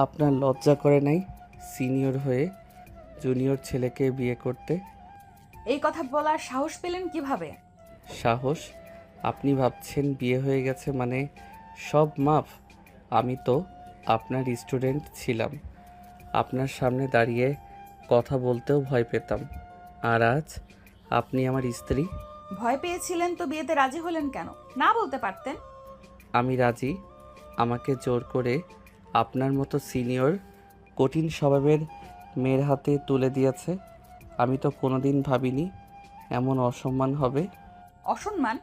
আপনার লজ্জা করে নাই সিনিয়র হয়ে জুনিয়র ছেলেকে বিয়ে করতে? এই কথা বলার সাহস পেলেন কিভাবে? সাহস? আপনি ভাবছেন বিয়ে হয়ে গেছে মানে সব মাফ? আমি তো আপনার স্টুডেন্ট ছিলাম, আপনার সামনে দাঁড়িয়ে কথা বলতেও ভয় পেতাম, আর আজ আপনি আমার স্ত্রী। ভয় পেয়েছিলেন তো বিয়েতে রাজি হলেন কেন? না বলতে পারতেন। আমি রাজি। আমাকে জোর করে আপনার মতো সিনিয়র কঠিন স্বভাবের মেয়ের হাতে তুলে দিয়েছে। আমি তো কোনোদিন ভাবিনি এমন অসম্মান হবে। অসম্মান?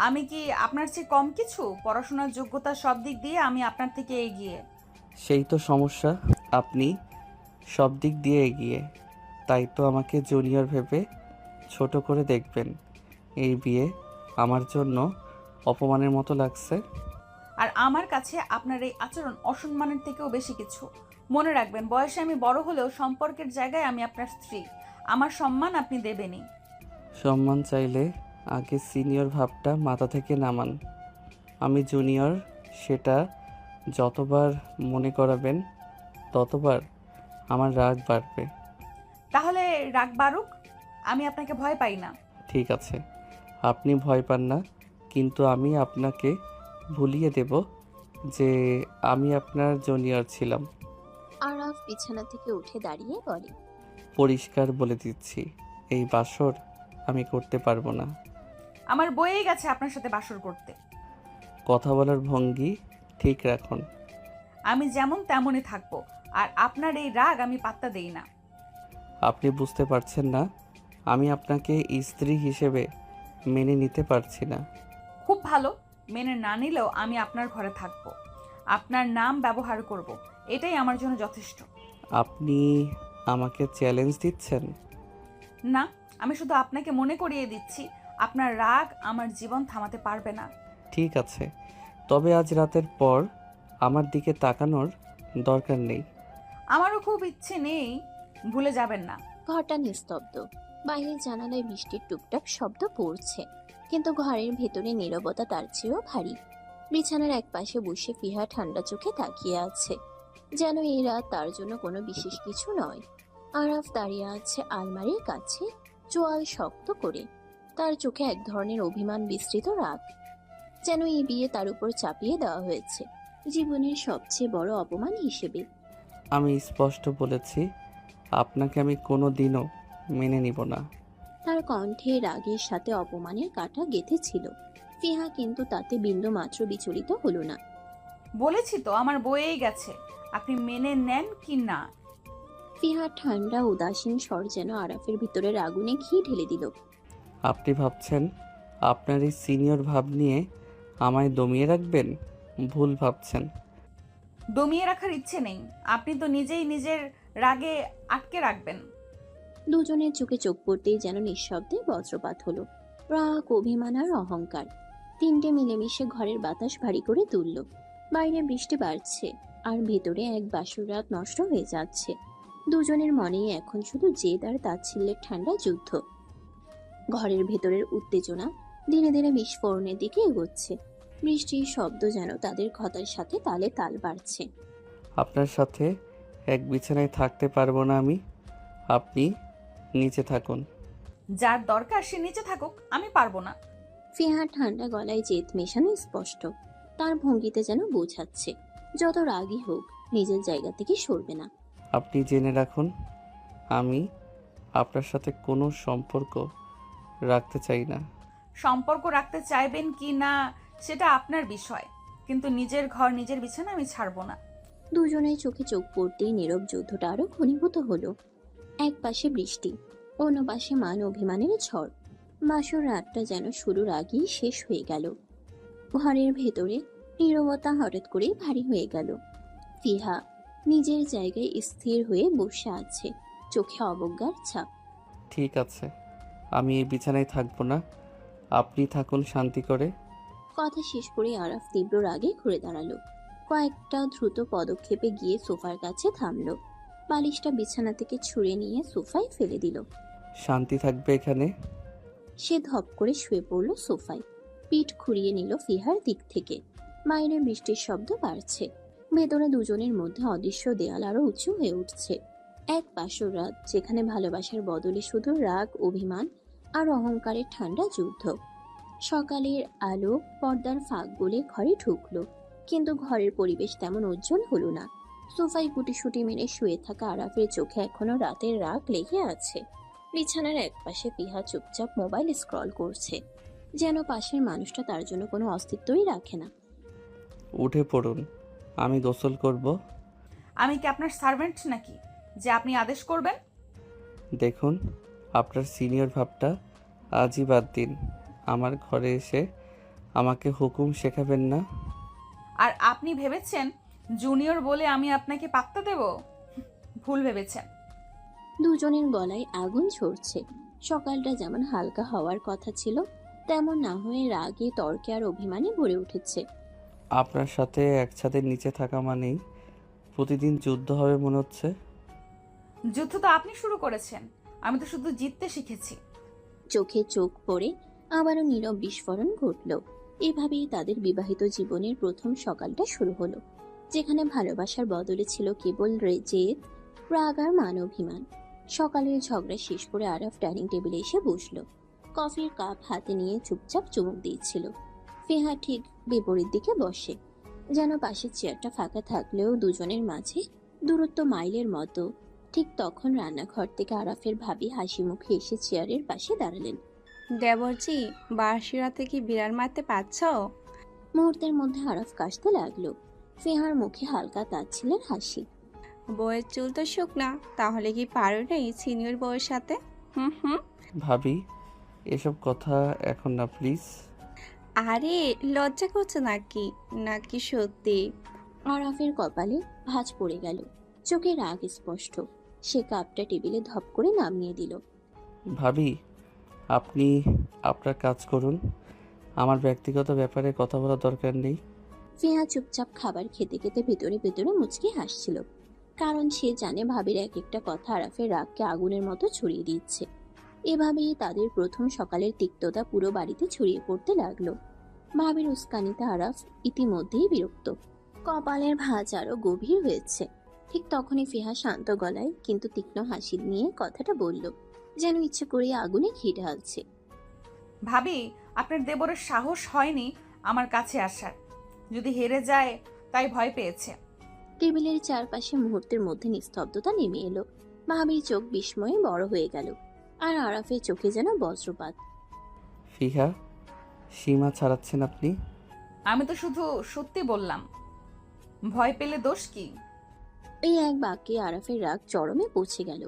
আমি কি আপনার চেয়ে কম কিছু? পড়াশোনার যোগ্যতা সব দিক দিয়ে আমি আপনার থেকে এগিয়ে। সেই তো সমস্যা, আপনি সব দিক দিয়ে এগিয়ে, তাই তো আমাকে জুনিয়র ভেবে ছোট করে দেখবেন। এই বিয়ে আমার জন্য অপমানের মতো লাগছে। আর আমার কাছে আপনার এই আচরণ অসম্মানের থেকেও বেশি কিছু। মনে রাখবেন, বয়সে আমি বড় হলেও সম্পর্কের জায়গায় আমি আপনার স্ত্রী। আমার সম্মান আপনি দেবেনই। সম্মান চাইলে আগে সিনিয়র ভাবটা মাথা থেকে নামান। আমি জুনিয়র, সেটা যতবার মনে করাবেন ততবার আমার রাগ বাড়বে। তাহলে রাগ বাড়ুক, আমি আপনাকে ভয় পাই না। ঠিক আছে, আপনি ভয় পান না, কিন্তু আমি আপনাকে ভুলিয়ে দেব যে আমি আপনার জুনিয়র ছিলাম। আরাফ বিছানা থেকে উঠে দাঁড়িয়ে বলে, পরিষ্কার বলে দিচ্ছি, এই বাসর আমি করতে পারবো না। আমার বয়েই গেছে আপনার সাথে বাসর করতে। কথা বলার ভঙ্গি ঠিক রাখুন। আমি যেমন তেমনই থাকবো, আর আপনার এই রাগ আমি পাত্তা দেই না। আপনি বুঝতে পারছেন না, আমি আপনাকে স্ত্রী হিসেবে মেনে নিতে পারছি না। খুব ভালো, মেনে না নিলেও আমি আপনার ঘরে থাকবো, আপনার নাম ব্যবহার করব, এটাই আমার জন্য যথেষ্ট। আপনি আমাকে চ্যালেঞ্জ দিচ্ছেন? না, আমি শুধু আপনাকে মনে করিয়ে দিচ্ছি, আপনার রাগ আমার জীবন থামাতে পারবে না। ঠিক আছে, তবে আজ রাতের পর আমার দিকে তাকানোর দরকার নেই। আমারও খুব ইচ্ছে নেই, ভুলে যাবেন না। ঘরটা নিস্তব্ধ। বাইরের জানালায় বৃষ্টির টুপটাপ শব্দ পড়ছে, কিন্তু ঘরের ভেতরে নীরবতা তার চেয়েও ভারী। বিছানার একপাশে বসে ফিহা ঠান্ডা চোখে তাকিয়ে আছে, যেন এই রাত তার জন্য কোনো বিশেষ কিছু নয়। আরাফ দাঁড়িয়ে আছে আলমারির কাছে, চোয়াল শক্ত করে। তার চোখে এক ধরনের অভিমান বিস্তৃত রাগ, যেন এই বিয়ে তার উপর চাপিয়ে দেওয়া হয়েছে জীবনের সবচেয়ে বড় অপমান হিসেবে। আমি স্পষ্ট বলেছি, আপনাকে আমি কোনো দিনও মেনে নিব না। তার কণ্ঠে রাগের সাথে অপমানের কাঁটা গেঁথেছিল। ফিহা কিন্তু তাতে বিন্দু মাত্র বিচলিত হলো না। বলেছি তো আমার বয়েই গেছে, আপনি মেনে নেন কি না। ফিহা ঠান্ডা উদাসীন স্বর যেন আরাফের ভিতরের আগুনে ঘি ঢেলে দিল। আপনি ভাবছেন আপনার এই সিনিয়র ভাব নিয়ে আমায় দমিয়ে রাখবেন? ভুল ভাবছেন। দমিয়ে রাখার ইচ্ছে নেই, আপনি তো নিজেই নিজের রাগে আটকে রাখবেন। দুজনের চোখে চোখ পড়তেই যেন নিঃশব্দে বজ্রপাত হলো। রাগ, অভিমান আর অহংকার তিনটে মিলেমিশে ঘরের বাতাস ভারী করে তুলল। বাইরে বৃষ্টি বাড়ছে, আর ভেতরে এক বাসর রাত নষ্ট হয়ে যাচ্ছে। দুজনের মনেই এখন শুধু জেদ আর তাচ্ছিল্যের ঠান্ডা যুদ্ধ। ঘরের ভেতরের উত্তেজনা ধীরে ধীরে বিস্ফোরণের দিকে এগোচ্ছে। বৃষ্টির শব্দ যেন তাদের ক্ষতার সাথে তালে তাল বাড়ছে। আপনার সাথে এক বিছানায় থাকতে পারবো না আমি। আপনি নিচে থাকুন। যার দরকার সে নিচে থাকুক, আমি পারবো না। ফিহা ঠান্ডা গলায় জেদ মেশানো স্পষ্ট। তার ভঙ্গিতে যেন বোঝাচ্ছে, যত রাগই হোক নিজের জায়গা থেকে সরবে না। আপনি জেনে রাখুন, আমি আপনার সাথে কোনো সম্পর্ক রাখতে চাই না। সম্পর্ক রাখতে চাইবেন কি না সেটা আপনার বিষয়, কিন্তু নিজের ঘর নিজের বিছানা আমি ছাড়বো না। দুজনের চোখে চোখ পড়তেই নীরব যুদ্ধটা আরো ঘনীভূত হলো। এক পাশে বৃষ্টি, অন্য পাশে মান অভিমানের ঝড়। বাসর রাতটা যেন শুরুর আগেই শেষ হয়ে গেল। ঘরের ভেতরে নীরবতা হঠাৎ করেই ভারী হয়ে গেল। ফিহা নিজের জায়গায় স্থির হয়ে বসে আছে, চোখে অবজ্ঞার ছাপ। ঠিক আছে, আমি এই বিছানায় থাকবো না, আপনি থাকুন শান্তি করে। কথা শেষ করে আরাফ তীব্র রাগে ঘুরে দাঁড়ালো। কয়েকটা দ্রুত পদক্ষেপে গিয়ে সোফার কাছে থামলো। বালিশটা বিছানা থেকে ছুঁড়ে নিয়ে সোফায় ফেলে দিল। শান্তি থাকবে এখানে। সে ধপ করে শুয়ে পড়ল সোফায়, পিঠ খুঁড়িয়ে নিল ফিহার দিক থেকে। বাইরে বৃষ্টির শব্দ বাড়ছে, ভেতরে দুজনের মধ্যে অদৃশ্য দেয়াল আরো উঁচু হয়ে উঠছে। এক বাসর রাত যেখানে ভালোবাসার বদলে শুধু রাগ, অভিমান আর অহংকারের ঠান্ডা যুদ্ধ। সকালের আলো পর্দার ফাঁক গলে ঘরে ঢুকলো, কিন্তু ঘরের পরিবেশ তেমন উজ্জ্বল হলো না। সোফায় গুটিসুটি মেরে শুয়ে থাকা আরাফের চোখে এখনো রাতের রাগ লেগে আছে। বিছানার একপাশে পিহা চুপচাপ মোবাইল স্ক্রল করছে, যেন পাশের মানুষটা তার জন্য কোনো অস্তিত্বই রাখে না। উঠে পড়ুন, আমি গোসল করব। আমি কি আপনার সার্ভেন্ট নাকি যে আপনি আদেশ করবেন? দেখুন, আপনার সিনিয়র ভাবটা আজই বাদ দিন। আমার ঘরে এসে আমাকে হুকুম শেখাবেন না। আর আপনি ভেবেছেন জুনিয়র বলে আমি আপনাকে পাত্তা দেব? ভুল ভেবেছেন। দুজনের গলায় আগুন ঝরছে। সকালটা যেমন হালকা হওয়ার কথা ছিল, তেমন না হয়ে রাগে, তর্কে আর অভিমানে ভরে উঠেছে। আপনার সাথে এক ছাদের নিচে থাকা মানেই প্রতিদিন যুদ্ধ হবে মনে হচ্ছে। যুদ্ধ তো আপনি শুরু করেছেন, আমি তো শুধু জিততে শিখেছি। চোখে চোখ পড়ে আবারও নীরব বিস্ফোরণ ঘটল। এভাবেই তাদের বিবাহিত জীবনের প্রথম সকালটা শুরু হলো, যেখানে ভালোবাসার বদলে ছিল কেবল জেদ, রাগ আর মান অভিমান। সকালের ঝগড়া শেষ করে আরাফ ডাইনিং টেবিলে এসে বসলো। কফির কাপ হাতে নিয়ে চুপচাপ চুমুক দিচ্ছিল। ফিহা ঠিক বিপরীত দিকে বসে, যেন পাশের চেয়ারটা ফাঁকা থাকলেও দুজনের মাঝে দূরত্ব মাইলের মতো। ঠিক তখন রান্নাঘর থেকে আরাফের ভাবি হাসি মুখে এসে চেয়ারের পাশে দাঁড়ালেন। দেবরজি, বার্ষিরাতে কি বিড়াল মারতে পারছ? মুহূর্তের মধ্যে আরাফ কাশতে লাগলো। ফিহার মুখে হালকা তাচ্ছিলের হাসি। বউয়ের চুল তো শুকনা, তাহলে কি পারো নেই সিনিয়র বউয়ের সাথে? হুম হুম। ভাবি, এসব কথা এখন না প্লিজ। আরে লজ্জা করছে নাকি? নাকি সত্যি? আরাফের কপালে ভাঁজ পড়ে গেল, চোখে রাগ স্পষ্ট। সে কাপটা টেবিলে ধপ করে নামিয়ে দিল। ভাবি, আপনি আপনার কাজ করুন, আমার ব্যক্তিগত ব্যাপারে কথা বলার দরকার নেই। ফিহা চুপচাপ খাবার খেতে খেতে ভেতরে ভেতরে মুচকি হাসছিল, কারণ সে জানে ভাবির এক একটা কথা আরাফের রাগকে আগুনের মতো ছড়িয়ে দিচ্ছে। এভাবেই তাদের প্রথম সকালের তিক্ততা পুরো বাড়িতে ছড়িয়ে পড়তে লাগলো। ভাবির উস্কানিতে আরাফ ইতিমধ্যেই বিরক্ত, কপালের ভাঁজ আরো গভীর হয়েছে। ঠিক তখনই ফিহা শান্ত গলায় কিন্তু তীক্ষ্ণ হাসি নিয়ে কথাটা বলল, যেন ইচ্ছে করে আগুনে ঘি ঢালছে। ভাবি, আপনার দেবরের সাহস হয়নি আমার কাছে আসার, যদি হেরে যায় তাই ভয় পেয়েছে। টেবিলের চারপাশে মুহূর্তের মধ্যে নিস্তব্ধতা নেমে এলো। ভাবির চোখ বিস্ময়ে বড় হয়ে গেল, আর আরাফের চোখে যেন বজ্রপাত। ফিহা, সীমা ছাড়াচ্ছেন আপনি। আমি তো শুধু সত্যি বললাম, ভয় পেলে দোষ কি? এই এক বাক্যে আরাফের রাগ চরমে পৌঁছে গেল।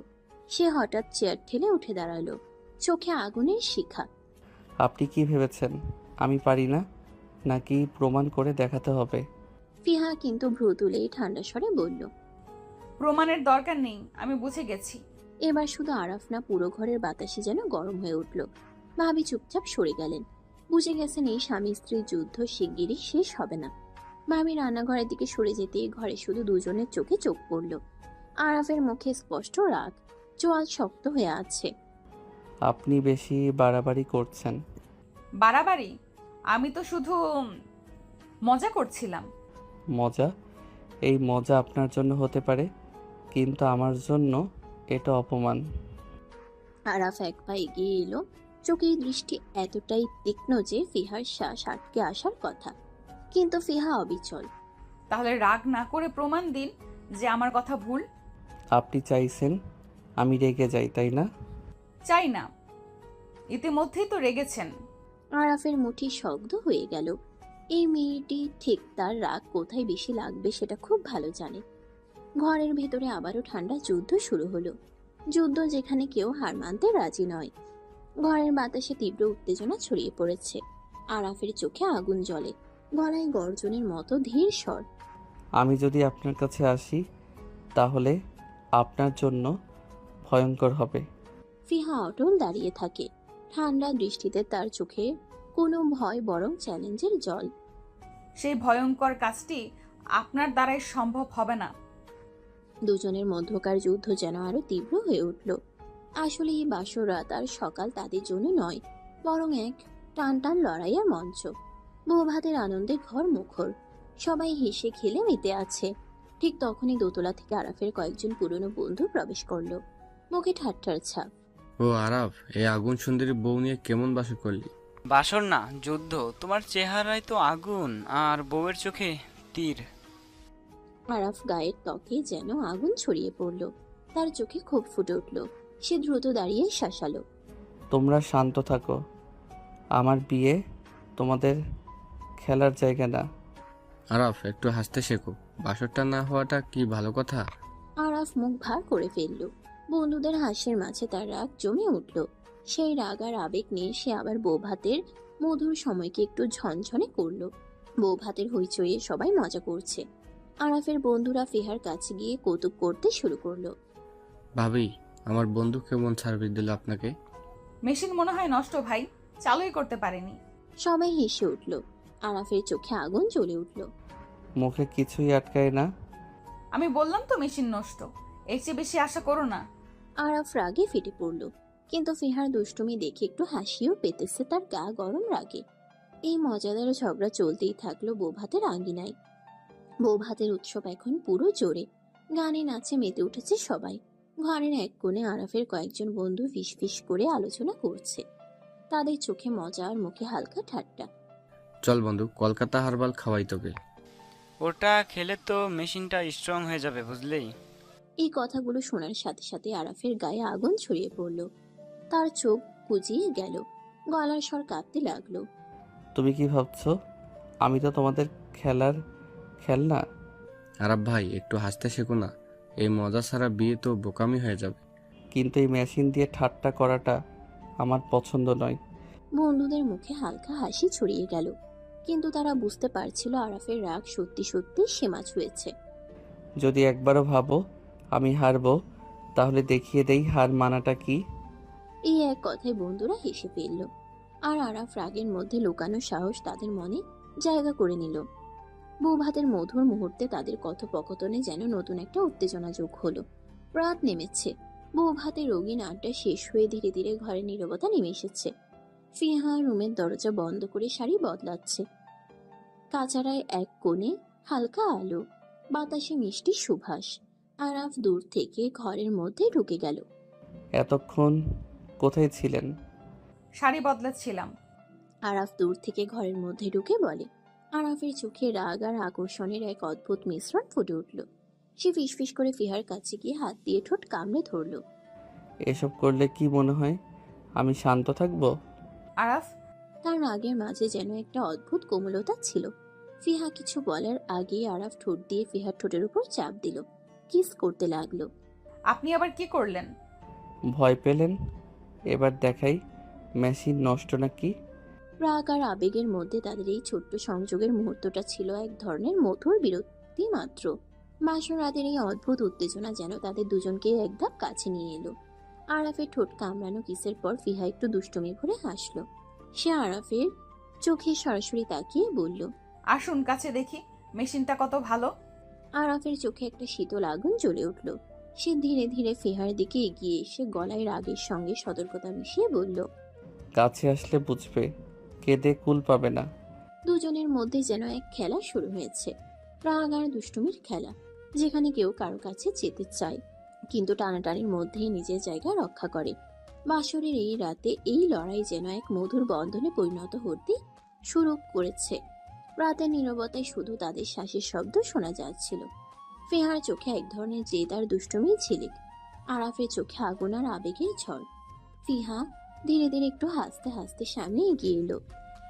সে হঠাৎ চেয়ার ঠেলে উঠে দাঁড়ালো, চোখে আগুনের শিখা। আপনি কি ভেবেছেন আমি পারি না, নাকি প্রমাণ করে দেখাতে হবে? ফিহা কিন্তু ভ্রু তুলেই ঠান্ডা স্বরে বলল। প্রমাণের দরকার নেই, আমি বুঝে গেছি। এবার শুধু আরাফ না, পুরো ঘরের বাতাসে যেন গরম হয়ে উঠল। ভাবি চুপচাপ সরে গেলেন, বুঝে গেছেন এই স্বামী স্ত্রীর যুদ্ধ শিগগিরই শেষ হবে না। ভাবি রান্নাঘরের দিকে সরে যেতে ঘরে শুধু দুজনের চোখে চোখ পড়ল। আরাফের মুখে স্পষ্ট রাগ, চোয়াল শক্ত হয়ে আছে। আপনি বেশি বাড়াবাড়ি করছেন। বাড়াবাড়ি? আমি তো শুধু মজা করছিলাম। মজা? এই মজা আপনার জন্য হতে পারে, কিন্তু আমার জন্য এটা অপমান। আরাফ এক পা এগিয়ে এলো, চোখের দৃষ্টি এতটাই তীক্ষ্ণ যে ফিহার শ্বাস আটকে আসার কথা, কিন্তু ফিহা অবিচল। তাহলে রাগ না করে প্রমাণ দিন যে আমার কথা ভুল। আপনি চাইছেন আমি রেগে যাই, তাই না? চাই না, ইতিমধ্যেই তো রেগেছেন। আরাফের মুঠি শব্দ হয়ে গেল। এই মেয়েটি ঠিক তার রাগ কোথায় বেশি লাগবে সেটা খুব ভালো জানে। ঘরের ভেতরে আবারও ঠান্ডা যুদ্ধ শুরু হলো, যুদ্ধ যেখানে কেউ হার মানতে রাজি নয়। ঘরের বাতাসে তীব্র উত্তেজনা ছড়িয়ে পড়েছে। আরাফের চোখে আগুন জ্বলে, গলায় গর্জনের মতো ধীর স্বর। আমি যদি আপনার কাছে আসি তাহলে আপনার জন্য ভয়ঙ্কর হবে। ফিহা অটল দাঁড়িয়ে থাকে, ঠান্ডা দৃষ্টিতে তার চোখে কোনো ভয় বরং চ্যালেঞ্জের জল। সেই ভয়ঙ্কর কাজটি আপনার দ্বারাই সম্ভব হবে না। দুজনের মধ্যকার যুদ্ধ যেন আরো তীব্র হয়ে উঠল। আসলে এই বাসর রাত আর সকাল তাদের জন্য নয়, বরং এক টান টান লড়াইয়ের মঞ্চ। বউ ভাতের আনন্দে ঘর মুখর, সবাই হেসে খেলে মেতে আছে। ঠিক তখনই দোতলা থেকে আরাফের কয়েকজন পুরনো বন্ধু প্রবেশ করলো, মুখে ঠাট্টার ছাপ। ও আরাফ, এই আগুন সুন্দরী বউ নিয়ে কেমন বাসর করলি? বাসর না, যুদ্ধ। তোমার চেহারায় তো আগুন, আর বউয়ের চোখে তীর। আরাফ গায়ের ত্বকে যেন আগুন ছড়িয়ে পড়ল, তার চোখে ক্ষোভ ফুটে উঠল। সে দ্রুত দাঁড়িয়ে শাসালো। তোমরা শান্ত থাকো। আমার বিয়ে তোমাদের খেলার জায়গা না। আরাফ, একটু হাসতে শেখো। বাসরটা না হওয়াটা কি ভালো কথা? আরাফ মুখ ভার করে ফেলল। বন্ধুদের হাসির মাঝে তার রাগ জমে উঠল। সেই রাগ আর আবেগ নিয়ে সে আবার বৌভাতের মধুর সময়কে একটু ঝনঝনে করলো। বৌভাতের হইচইয়ে সবাই মজা করছে। আরাফের বন্ধুরা ফিহার কাছে গিয়ে কৌতুক করতে শুরু করলো। ভাবি, আমার বন্ধু কেমন সার্ভিস দিল আপনাকে? মেশিন মনে হয় নষ্ট ভাই, চালুই করতে পারেনি। সবাই হেসে উঠল। আরাফের চোখে আগুন জ্বলে উঠল। মুখে কিছুই আটকায় না। আমি বললাম তো মেশিন নষ্ট, এর চেয়ে বেশি আশা করো না। আরাফ রাগে ফেটে পড়ল, কিন্তু ফিহার দুষ্টুমি দেখে একটু হাসিও পেতেছে তার গা গরম রাগে। এই মজাদার ঝগড়া চলতেই থাকলো বৌভাতের আঙ্গিনায়। বৌভাতের উৎসব এখন পুরো জোরে, গানে নাচে মেতে উঠেছে সবাই। ঘরের এক কোণে আরাফের কয়েকজন বন্ধু ফিসফিস করে আলোচনা করছে, তাদের চোখে মজা আর মুখে হালকা ঠাট্টা। চল বন্ধু, কলকাতা হারবাল খাওয়াই তোকে। ওটা খেলে তো মেশিনটা স্ট্রং হয়ে যাবে, বুঝলি? এই কথাগুলো শোনার সাথে সাথে আরাফের গায়ে আগুন ছড়িয়ে পড়ল। তার চোখ কুজিয়ে গেল, গলার স্বর কাঁপতে লাগলো। তুমি কি ভাবছো আমি তো তোমাদের খেলার খেলনা? আরাফ ভাই, একটু হাসতে শেখো না। এই মজা ছাড়া বিয়ে তো বোকামি হয়ে যাবে। কিন্তু এই মেশিন দিয়ে ঠাট্টা করাটা আমার পছন্দ নয়। বন্ধুদের মুখে হালকা হাসি ছড়িয়ে গেল, কিন্তু তারা বুঝতে পারছিল আরাফের রাগ সত্যি সত্যি সীমা ছুঁয়েছে। যদি একবারও ভাবো আমি হারবো, তাহলে দেখিয়ে দেই হার মানাটা কি। এই এক কথায় বন্ধুরা হেসে ফেলল, আর আরাফ রাগের মধ্যে লুকানো সাহস তাদের মনে জায়গা করে নিল। বৌভাতের মধুর মুহূর্তে তাদের কথোপকথনে যেন নতুন একটা উত্তেজনা যোগ হলো। রাত নেমেছে, বৌভাতের রঙিন আড্ডা শেষ হয়ে ধীরে ধীরে ঘরে নীরবতা নেমে এসেছে। ফিহা রুমের দরজা বন্ধ করে শাড়ি বদলাচ্ছে। কাচারায় এক কোণে হালকা আলো, বাতাসে মিষ্টি সুবাস। আরাফ দূর থেকে ঘরের মধ্যে ঢুকে গেল। এতক্ষণ কোথায় ছিলেন? শাড়ি বদলাচ্ছিলাম। আরাফ দূর থেকে ঘরের মধ্যে ঢুকে বলে। আরাফের চোখে রাগ আর আকর্ষণের এক অদ্ভুত মিশ্রণ ফুটে উঠল। সে ফিসফিস করে ফিহার কাছে গিয়ে হাত দিয়ে ঠোঁট কামড়ে ধরল। এসব করলে কি মনে হয় আমি শান্ত থাকবো? আরাফ, তার রাগের মাঝে যেন একটা অদ্ভুত কোমলতা ছিল। ফিহা কিছু বলার আগেই আরাফ ঠোঁট দিয়ে ফিহার ঠোঁটের উপর চাপ দিল, কিস করতে লাগলো। আপনি আবার কি করলেন? ভয় পেলেন? এবার দেখাই মেশিন নষ্ট নাকি। রাগ আর আবেগের মধ্যে তাদের এই ছোট্ট সংযোগের মুহূর্তটা ছিল এক ধরনের মধুর বিরতি মাত্র। বাসর রাতের এই অদ্ভুত উত্তেজনা যেন তাদের দুজনকে এক ধাপ কাছে নিয়ে এলো। আরাফের ঠোঁট কামড়ানো কিসের পর ফিহা একটু দুষ্টুমি ভরে হাসলো। সে আরাফের চোখে সরাসরি তাকিয়ে বলল, আসুন কাছে দেখি মেশিনটা কত ভালো। আরাফের চোখে একটা শীতল আগুন জ্বলে উঠল। সে ধীরে ধীরে ফিহার দিকে এগিয়ে এসে গলায় রাগের সঙ্গে সতর্কতা মিশিয়ে বলল, কাছে আসলে বুঝবে, কেঁদে কুল পাবে না। দুজনের মধ্যে যেন এক খেলা শুরু হয়েছে, রাগ আর দুষ্টুমির খেলা, যেখানে কেউ কারো কাছে যেতে চায় কিন্তু টানাটানির মধ্যেই নিজের জায়গা রক্ষা করে। বাসরের এই রাতে এই লড়াই যেন এক মধুর বন্ধনে পরিণত হতে শুরু করেছে। রাতের নীরবতায় শুধু তাদের শ্বাসের শব্দ শোনা যাচ্ছিল। ফিহার চোখে এক ধরনের জেদ আর দুষ্টুমি ঝিলিক, আরাফের চোখে আগুন আর আবেগের ঝড়। ফিহা ধীরে ধীরে একটু হাসতে হাসতে সামনে এগিয়ে এলো।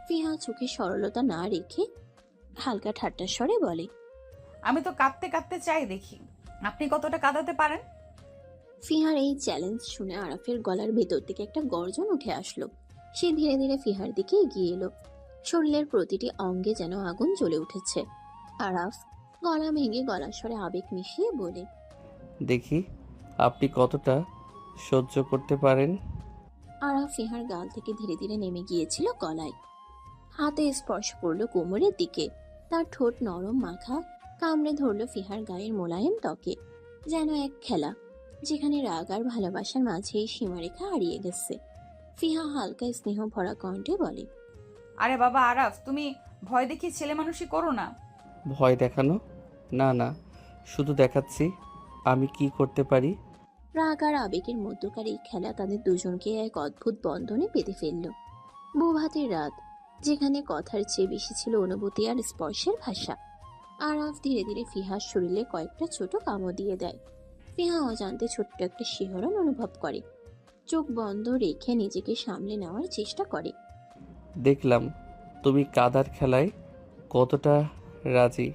ফিহা চোখে সরলতা না রেখে হালকা ঠাট্টার স্বরে বলে, আমি তো কাঁদতে কাঁদতে চাই দেখি আপনি কতটা কাঁদাতে পারেন। ফিহার এই চ্যালেঞ্জ শুনে আরাফের গলার ভেতর থেকে একটা গর্জন উঠে আসলো। সে ধীরে ধীরে ফিহার দিকে এগিয়ে এলো। শরীরের প্রতিটি অঙ্গে যেন আগুন জ্বলে উঠেছে। আরাফ গলা ভেঙে গলার স্বরে আবেগ মিশিয়ে বলে, দেখি আপনি কতটা সহ্য করতে পারেন। আরাফ ফিহার গাল থেকে ধীরে ধীরে নেমে গিয়েছিল গলায়। হাতে স্পর্শ করলো কোমরের দিকে। তার ঠোঁট নরম মাখা কামড়ে ধরলো ফিহার গায়ের মোলায়েম ত্বকে। যেন এক খেলা, যেখানে রাগ আর ভালোবাসার মাঝেই সীমারেখা হারিয়ে গেছে। ফিহা হালকা স্নেহ ভরা কণ্ঠে বলে, আরে বাবা আরাফ, তুমি ভয় দেখিয়ে ছেলে মানুষই করো না। ভয় দেখানো? না না, শুধু দেখাচ্ছি আমি কি করতে পারি। রাগ আর আবেগের মধ্যকার এই খেলা তাদের দুজনকে এক অদ্ভুত বন্ধনে বেঁধে ফেলল। বৌভাতের রাত, যেখানে কথার চেয়ে বেশি ছিল অনুভূতি আর স্পর্শের ভাষা। আরাফ ধীরে ধীরে ফিহার শরীরে কয়েকটা ছোট কামড় দিয়ে দেয়। ফিহা অজান্তে ছোট্ট একটা শিহরণ অনুভব করে। চোখ বন্ধ রেখে নিজেকে সামলে নেওয়ার চেষ্টা করে। দেখলাম তুমি কাদার খেলায় কতটা রাজি।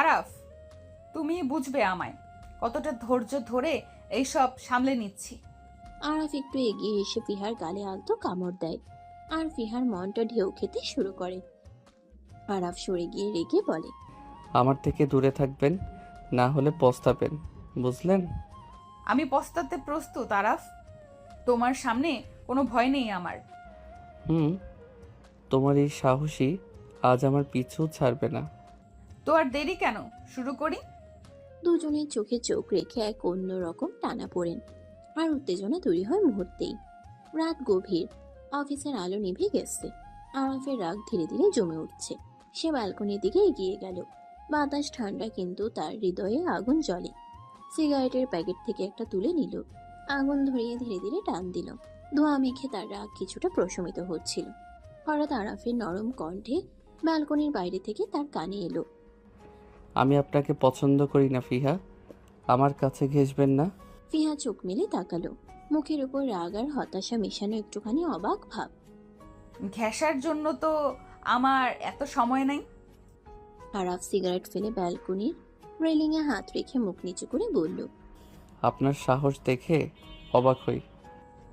আরাফ, তুমি বুঝবে আমায়, কতটা ধৈর্য ধরে এইসব সামলে নিচ্ছি। আরাফ একটু এগিয়ে এসে ফিহার গালে আলতো কামড় দেয়, আর ফিহার মনটা ঢেউ খেতে শুরু করে। আরাফ সরে গিয়ে রেগে বলে, আমার থেকে দূরে থাকবেন, না হলে পস্তাবেন, বুঝলেন? আমি পস্তাতে প্রস্তুত আরাফ, তোমার সামনে কোনো ভয় নেই আমার। হুম, তোমার এই সাহসী আজ আমার পিছু ছাড়বে না। তো আর দেরি কেন, শুরু করি। দুজনের চোখে চোখ রেখে এক অন্যরকম টানা পড়েন, আর উত্তেজনা তৈরি হয় মুহূর্তেই। রাত গভীর, অফিসের আলো নিভে গেছে। আরাফের রাগ ধীরে ধীরে জমে উঠছে। সে ব্যালকনির দিকে এগিয়ে গেল। বাতাস ঠান্ডা, কিন্তু তার হৃদয়ে আগুন জ্বলে। সিগারেটের প্যাকেট থেকে একটা তুলে নিল, আগুন ধরিয়ে ধীরে ধীরে টান দিল। ধোঁয়া মেখে তার রাগ কিছুটা প্রশমিত হচ্ছিল। হঠাৎ আরাফের নরম কণ্ঠে ব্যালকনির বাইরে থেকে তার কানে এলো, আমি আপনাকে পছন্দ করি না ফিহা, আমার কাছে ঘেঁষবেন না। ফিহা চোখ মেলে তাকালো। মুখের উপর রাগ আর হতাশা মেশানো একটুখানি অবাক ভাব। ঘেঁষার জন্য তো আমার এত সময় নাই। আরাফ সিগারেট ফেলে ব্যালকনির রেলিংয়ে হাত রেখে মুখ নিচু করে বলল, আপনার সাহস দেখে অবাক হই।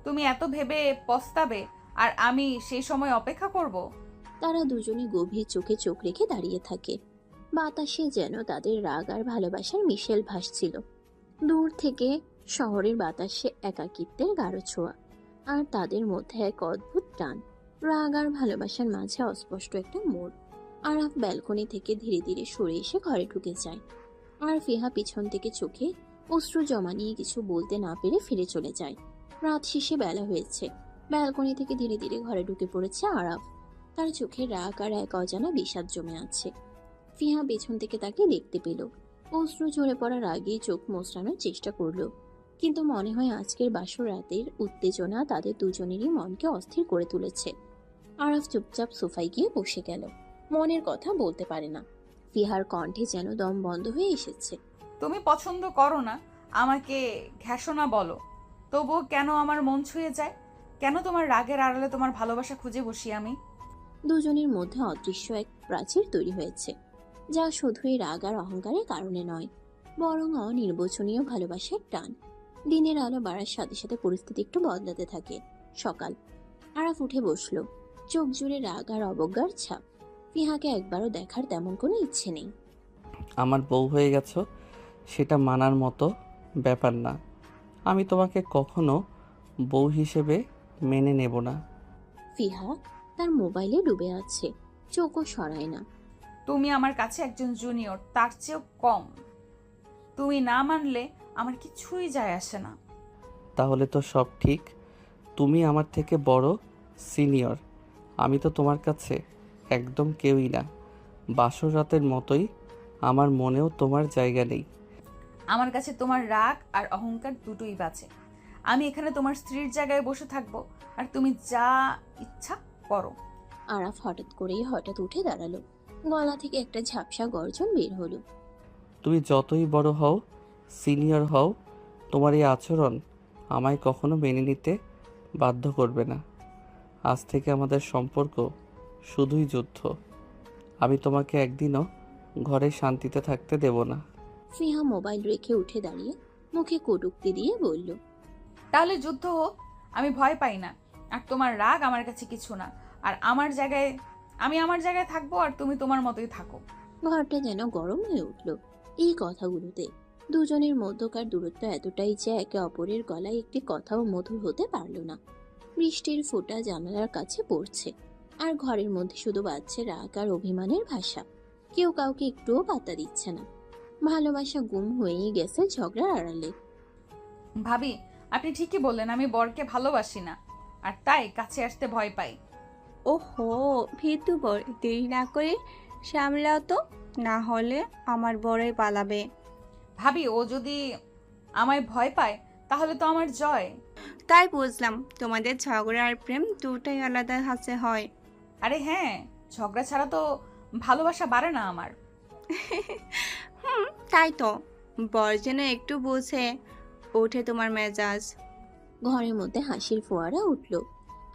তুমি এত ভেবে পস্তাবে আর আমি সেই সময় অপেক্ষা করব? তারা দুজনে গভীর চোখে চোখ রেখে দাঁড়িয়ে থাকে। বাতাসে যেন তাদের রাগ আর ভালোবাসার মিশেল ভাসছিল। দূর থেকে শহরের বাতাসে একাকিত্বের গাঢ় ছোঁয়া, আর তাদের মধ্যে এক অদ্ভুত টান। রাগ আর ভালোবাসার মাঝে অস্পষ্ট একটা মোড়। আরাফ ব্যালকনি থেকে ধীরে ধীরে সরে এসে ঘরে ঢুকে যায়, আর ফিহা পিছন থেকে চোখে অশ্রু জমা নিয়ে কিছু বলতে না পেরে ফিরে চলে যায়। রাত শেষে বেলা হয়েছে। ব্যালকনি থেকে ধীরে ধীরে ঘরে ঢুকে পড়েছে আরাফ। তার চোখে রাগ আর এক অজানা বিষাদ জমে আছে। ফিহা পেছন থেকে তাকে দেখতে পেল। অশ্রু ঝরে পড়ার আগেই চোখ মোচড়ানোর চেষ্টা করলো, কিন্তু মনে হয় আজকের বাসর রাতের উত্তেজনা তাদের দুজনেরই মনকে অস্থির করে তুলেছে। আরাফ চুপচাপ সোফায় গিয়ে বসে গেল। মনের কথা বলতে পারে না। ফিহার কণ্ঠে যেন দম বন্ধ হয়ে এসেছে। তুমি পছন্দ করো না, আমাকে ঘেঁষো না বলো, তবুও কেন আমার মন ছুঁয়ে যায়? কেন তোমার রাগের আড়ালে তোমার ভালোবাসা খুঁজে বসি আমি? দুজনের মধ্যে অদৃশ্য এক প্রাচীর তৈরি হয়েছে, যা শুধুই রাগ আর অহংকারের কারণে নয়, বরং অনির্বচনীয় ভালোবাসার টান। দিনের আলো বাড়ার সাথে সাথে পরিস্থিতি একটু বদলাতে থাকে। সকাল। আরাফ উঠে বসলো, চোখ জুড়ে রাগ আর অবজ্ঞার ছাপ। ফিহাকে একবারও দেখার তেমন কোনো ইচ্ছে নেই। আমার বউ হয়ে গেছো, সেটা মানার মতো ব্যাপার না। আমি তোমাকে কখনো বউ হিসেবে মেনে নেব না। ফিহা তার মোবাইলে ডুবে আছে, চোখও সরায় না। তুমি আমার কাছে একজন জুনিয়র, তার চেয়েও কম। তুমি না মানলে আমার কিছুই যায় আসে না। তাহলে তো সব ঠিক। তুমি আমার থেকে বড়, সিনিয়র। আমি তো তোমার কাছে একদম কেউই না। বাসর রাতের মতোই আমার মনেও তোমার জায়গা নেই। আমার কাছে তোমার রাগ আর অহংকার দুটোই বাঁচে। আমি এখানে তোমার স্ত্রীর জায়গায় বসে থাকবো, আর তুমি যা ইচ্ছা করো। আরাফ হঠাৎ উঠে দাঁড়ালো। গলা থেকে একটা ঝাপসা গর্জন বের হলো। তুমি যতই বড় হও, সিনিয়র হও, তোমার এই আচরণ আমায় কখনো মেনে নিতে বাধ্য করবে না। আজ থেকে আমাদের সম্পর্ক শুধুই যুদ্ধ। আমি তোমাকে একদিনও ঘরে শান্তিতে থাকতে দেব না। ফিহা মোবাইল রেখে উঠে দাঁড়িয়ে মুখে কটূক্তি দিয়ে বলল, তাহলে যুদ্ধ হোক, আমি ভয় পাই না। আর তোমার রাগ আমার কাছে কিছু না। আর আমি আমার জায়গায় থাকবো, আর তুমি তোমার মতোই থাকো। ঘরটা যেন গরম হয়ে উঠল এই কথাগুলোতে। দুজনের মধ্যকার দূরত্ব এতটাই যে একে অপরের গলায় একটি কথাও মধুর হতে পারল না। বৃষ্টির ফোঁটা জানালার কাছে পড়ছে, আর ঘরের মধ্যে শুধু বাজছে রাগ আর অভিমানের ভাষা। কেউ কাউকে একটুও পাত্তা দিচ্ছে না। ভালোবাসা গুম হয়েই গেছে ঝগড়ার আড়ালে। ভাবি, আপনি ঠিকই বললেন, আমি বরকে ভালোবাসি না, আর তাই কাছে আসতে ভয় পাই। ওহো, ভীতু বর, দেরি না করে সামলাও তো, না হলে আমার বড়ই পালাবে। ভাবি ও যদি আমায় ভয় পায় তাহলে তো আমার জয়। তাই বুঝলাম, তোমাদের ঝগড়া আর প্রেম দুটাই আলাদা হাসে হয়। আরে হ্যাঁ, ঝগড়া ছাড়া তো ভালোবাসা বাড়ে না আমার। তাই তো, বর যেন একটু বুঝে ওঠে তোমার মেজাজ। ঘরের মধ্যে হাসির ফোয়ারা উঠল,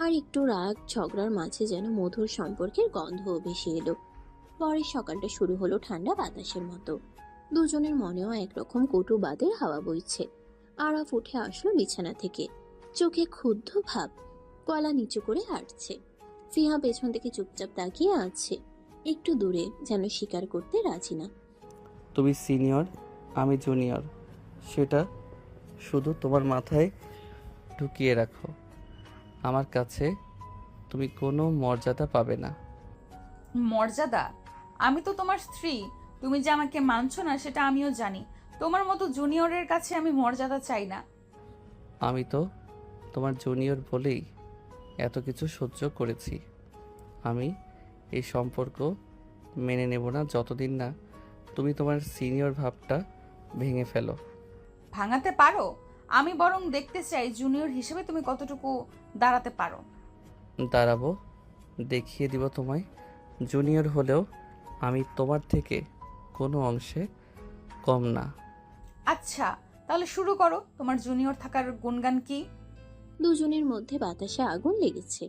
আর একটু রাগ ঝগড়ার মাঝে যেন মধুর সম্পর্কের গন্ধও ভেসে এলো। পরের সকালটা শুরু হলো ঠান্ডা বাতাসের মতো। দুজনের মনেও একরকম কটু বাদের হাওয়া বইছে। আরাফ উঠে আসলো বিছানা থেকে, চোখে ক্ষুব্ধ ভাব, গলা নিচু করে হাঁটছে। ফিহা পেছন থেকে চুপচাপ তাকিয়ে আছে, একটু দূরে, যেন স্বীকার করতে রাজি না। তুমি সিনিয়র, আমি জুনিয়র, সেটা শুধু তোমার মাথায় ঢুকিয়ে রাখো। আমার কাছে তুমি কোনো মর্যাদা পাবে না। মর্যাদা? আমি তো তোমার স্ত্রী, তুমি যে আমাকে মানছো না সেটা আমিও জানি। তোমার মতো জুনিয়রের কাছে আমি মর্যাদা চাই না। আমি তো তোমার জুনিয়র বলেই এত কিছু সহ্য করেছি। আমি এই সম্পর্ক মেনে নেব না যতদিন না তুমি তোমার সিনিয়র ভাবটা ভেঙে ফেলো। ভাঙাতে পারো? আমি বরং দেখতে চাই জুনিয়র হিসেবে তুমি কতটুকু দাঁড়াতে পারো। দাঁড়াবো, দেখিয়ে দিব তোমায়। জুনিয়র হলেও আমি তোমার থেকে কোনো অংশে কম না। আচ্ছা, তাহলে শুরু করো। তোমার জুনিয়র থাকার গুণগান কি? দুজনের মধ্যে বাতাসে আগুন লেগেছে,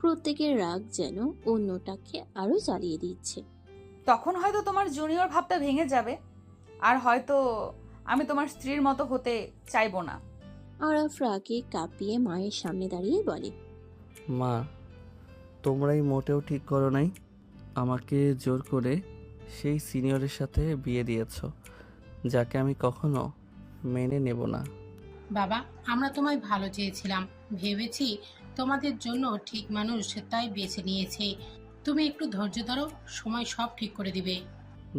প্রত্যেকের রাগ যেন অন্যটাকে আরো জ্বালিয়ে দিচ্ছে। তখন হয়তো তোমার জুনিয়র ভাবটা ভেঙে যাবে, আর হয়তো আমি তোমার স্ত্রীর মতো হতে চাইবো না। আরাফ রাগে কাঁপিয়ে মায়ের সামনে দাঁড়িয়ে বলে, মা, তোমরাই মোটেও ঠিক করো নাই। আমাকে জোর করে সেই সিনিয়রের সাথে বিয়ে দিয়েছ, যাকে আমি কখনো মেনে নেব না। বাবা, আমরা তোমায় ভালো চেয়েছিলাম, ভেবেছি তোমাদের জন্য ঠিক মানুষ, তাই বেছে নিয়েছি। তুমি একটু ধৈর্য ধরো, সময় সব ঠিক করে দিবে।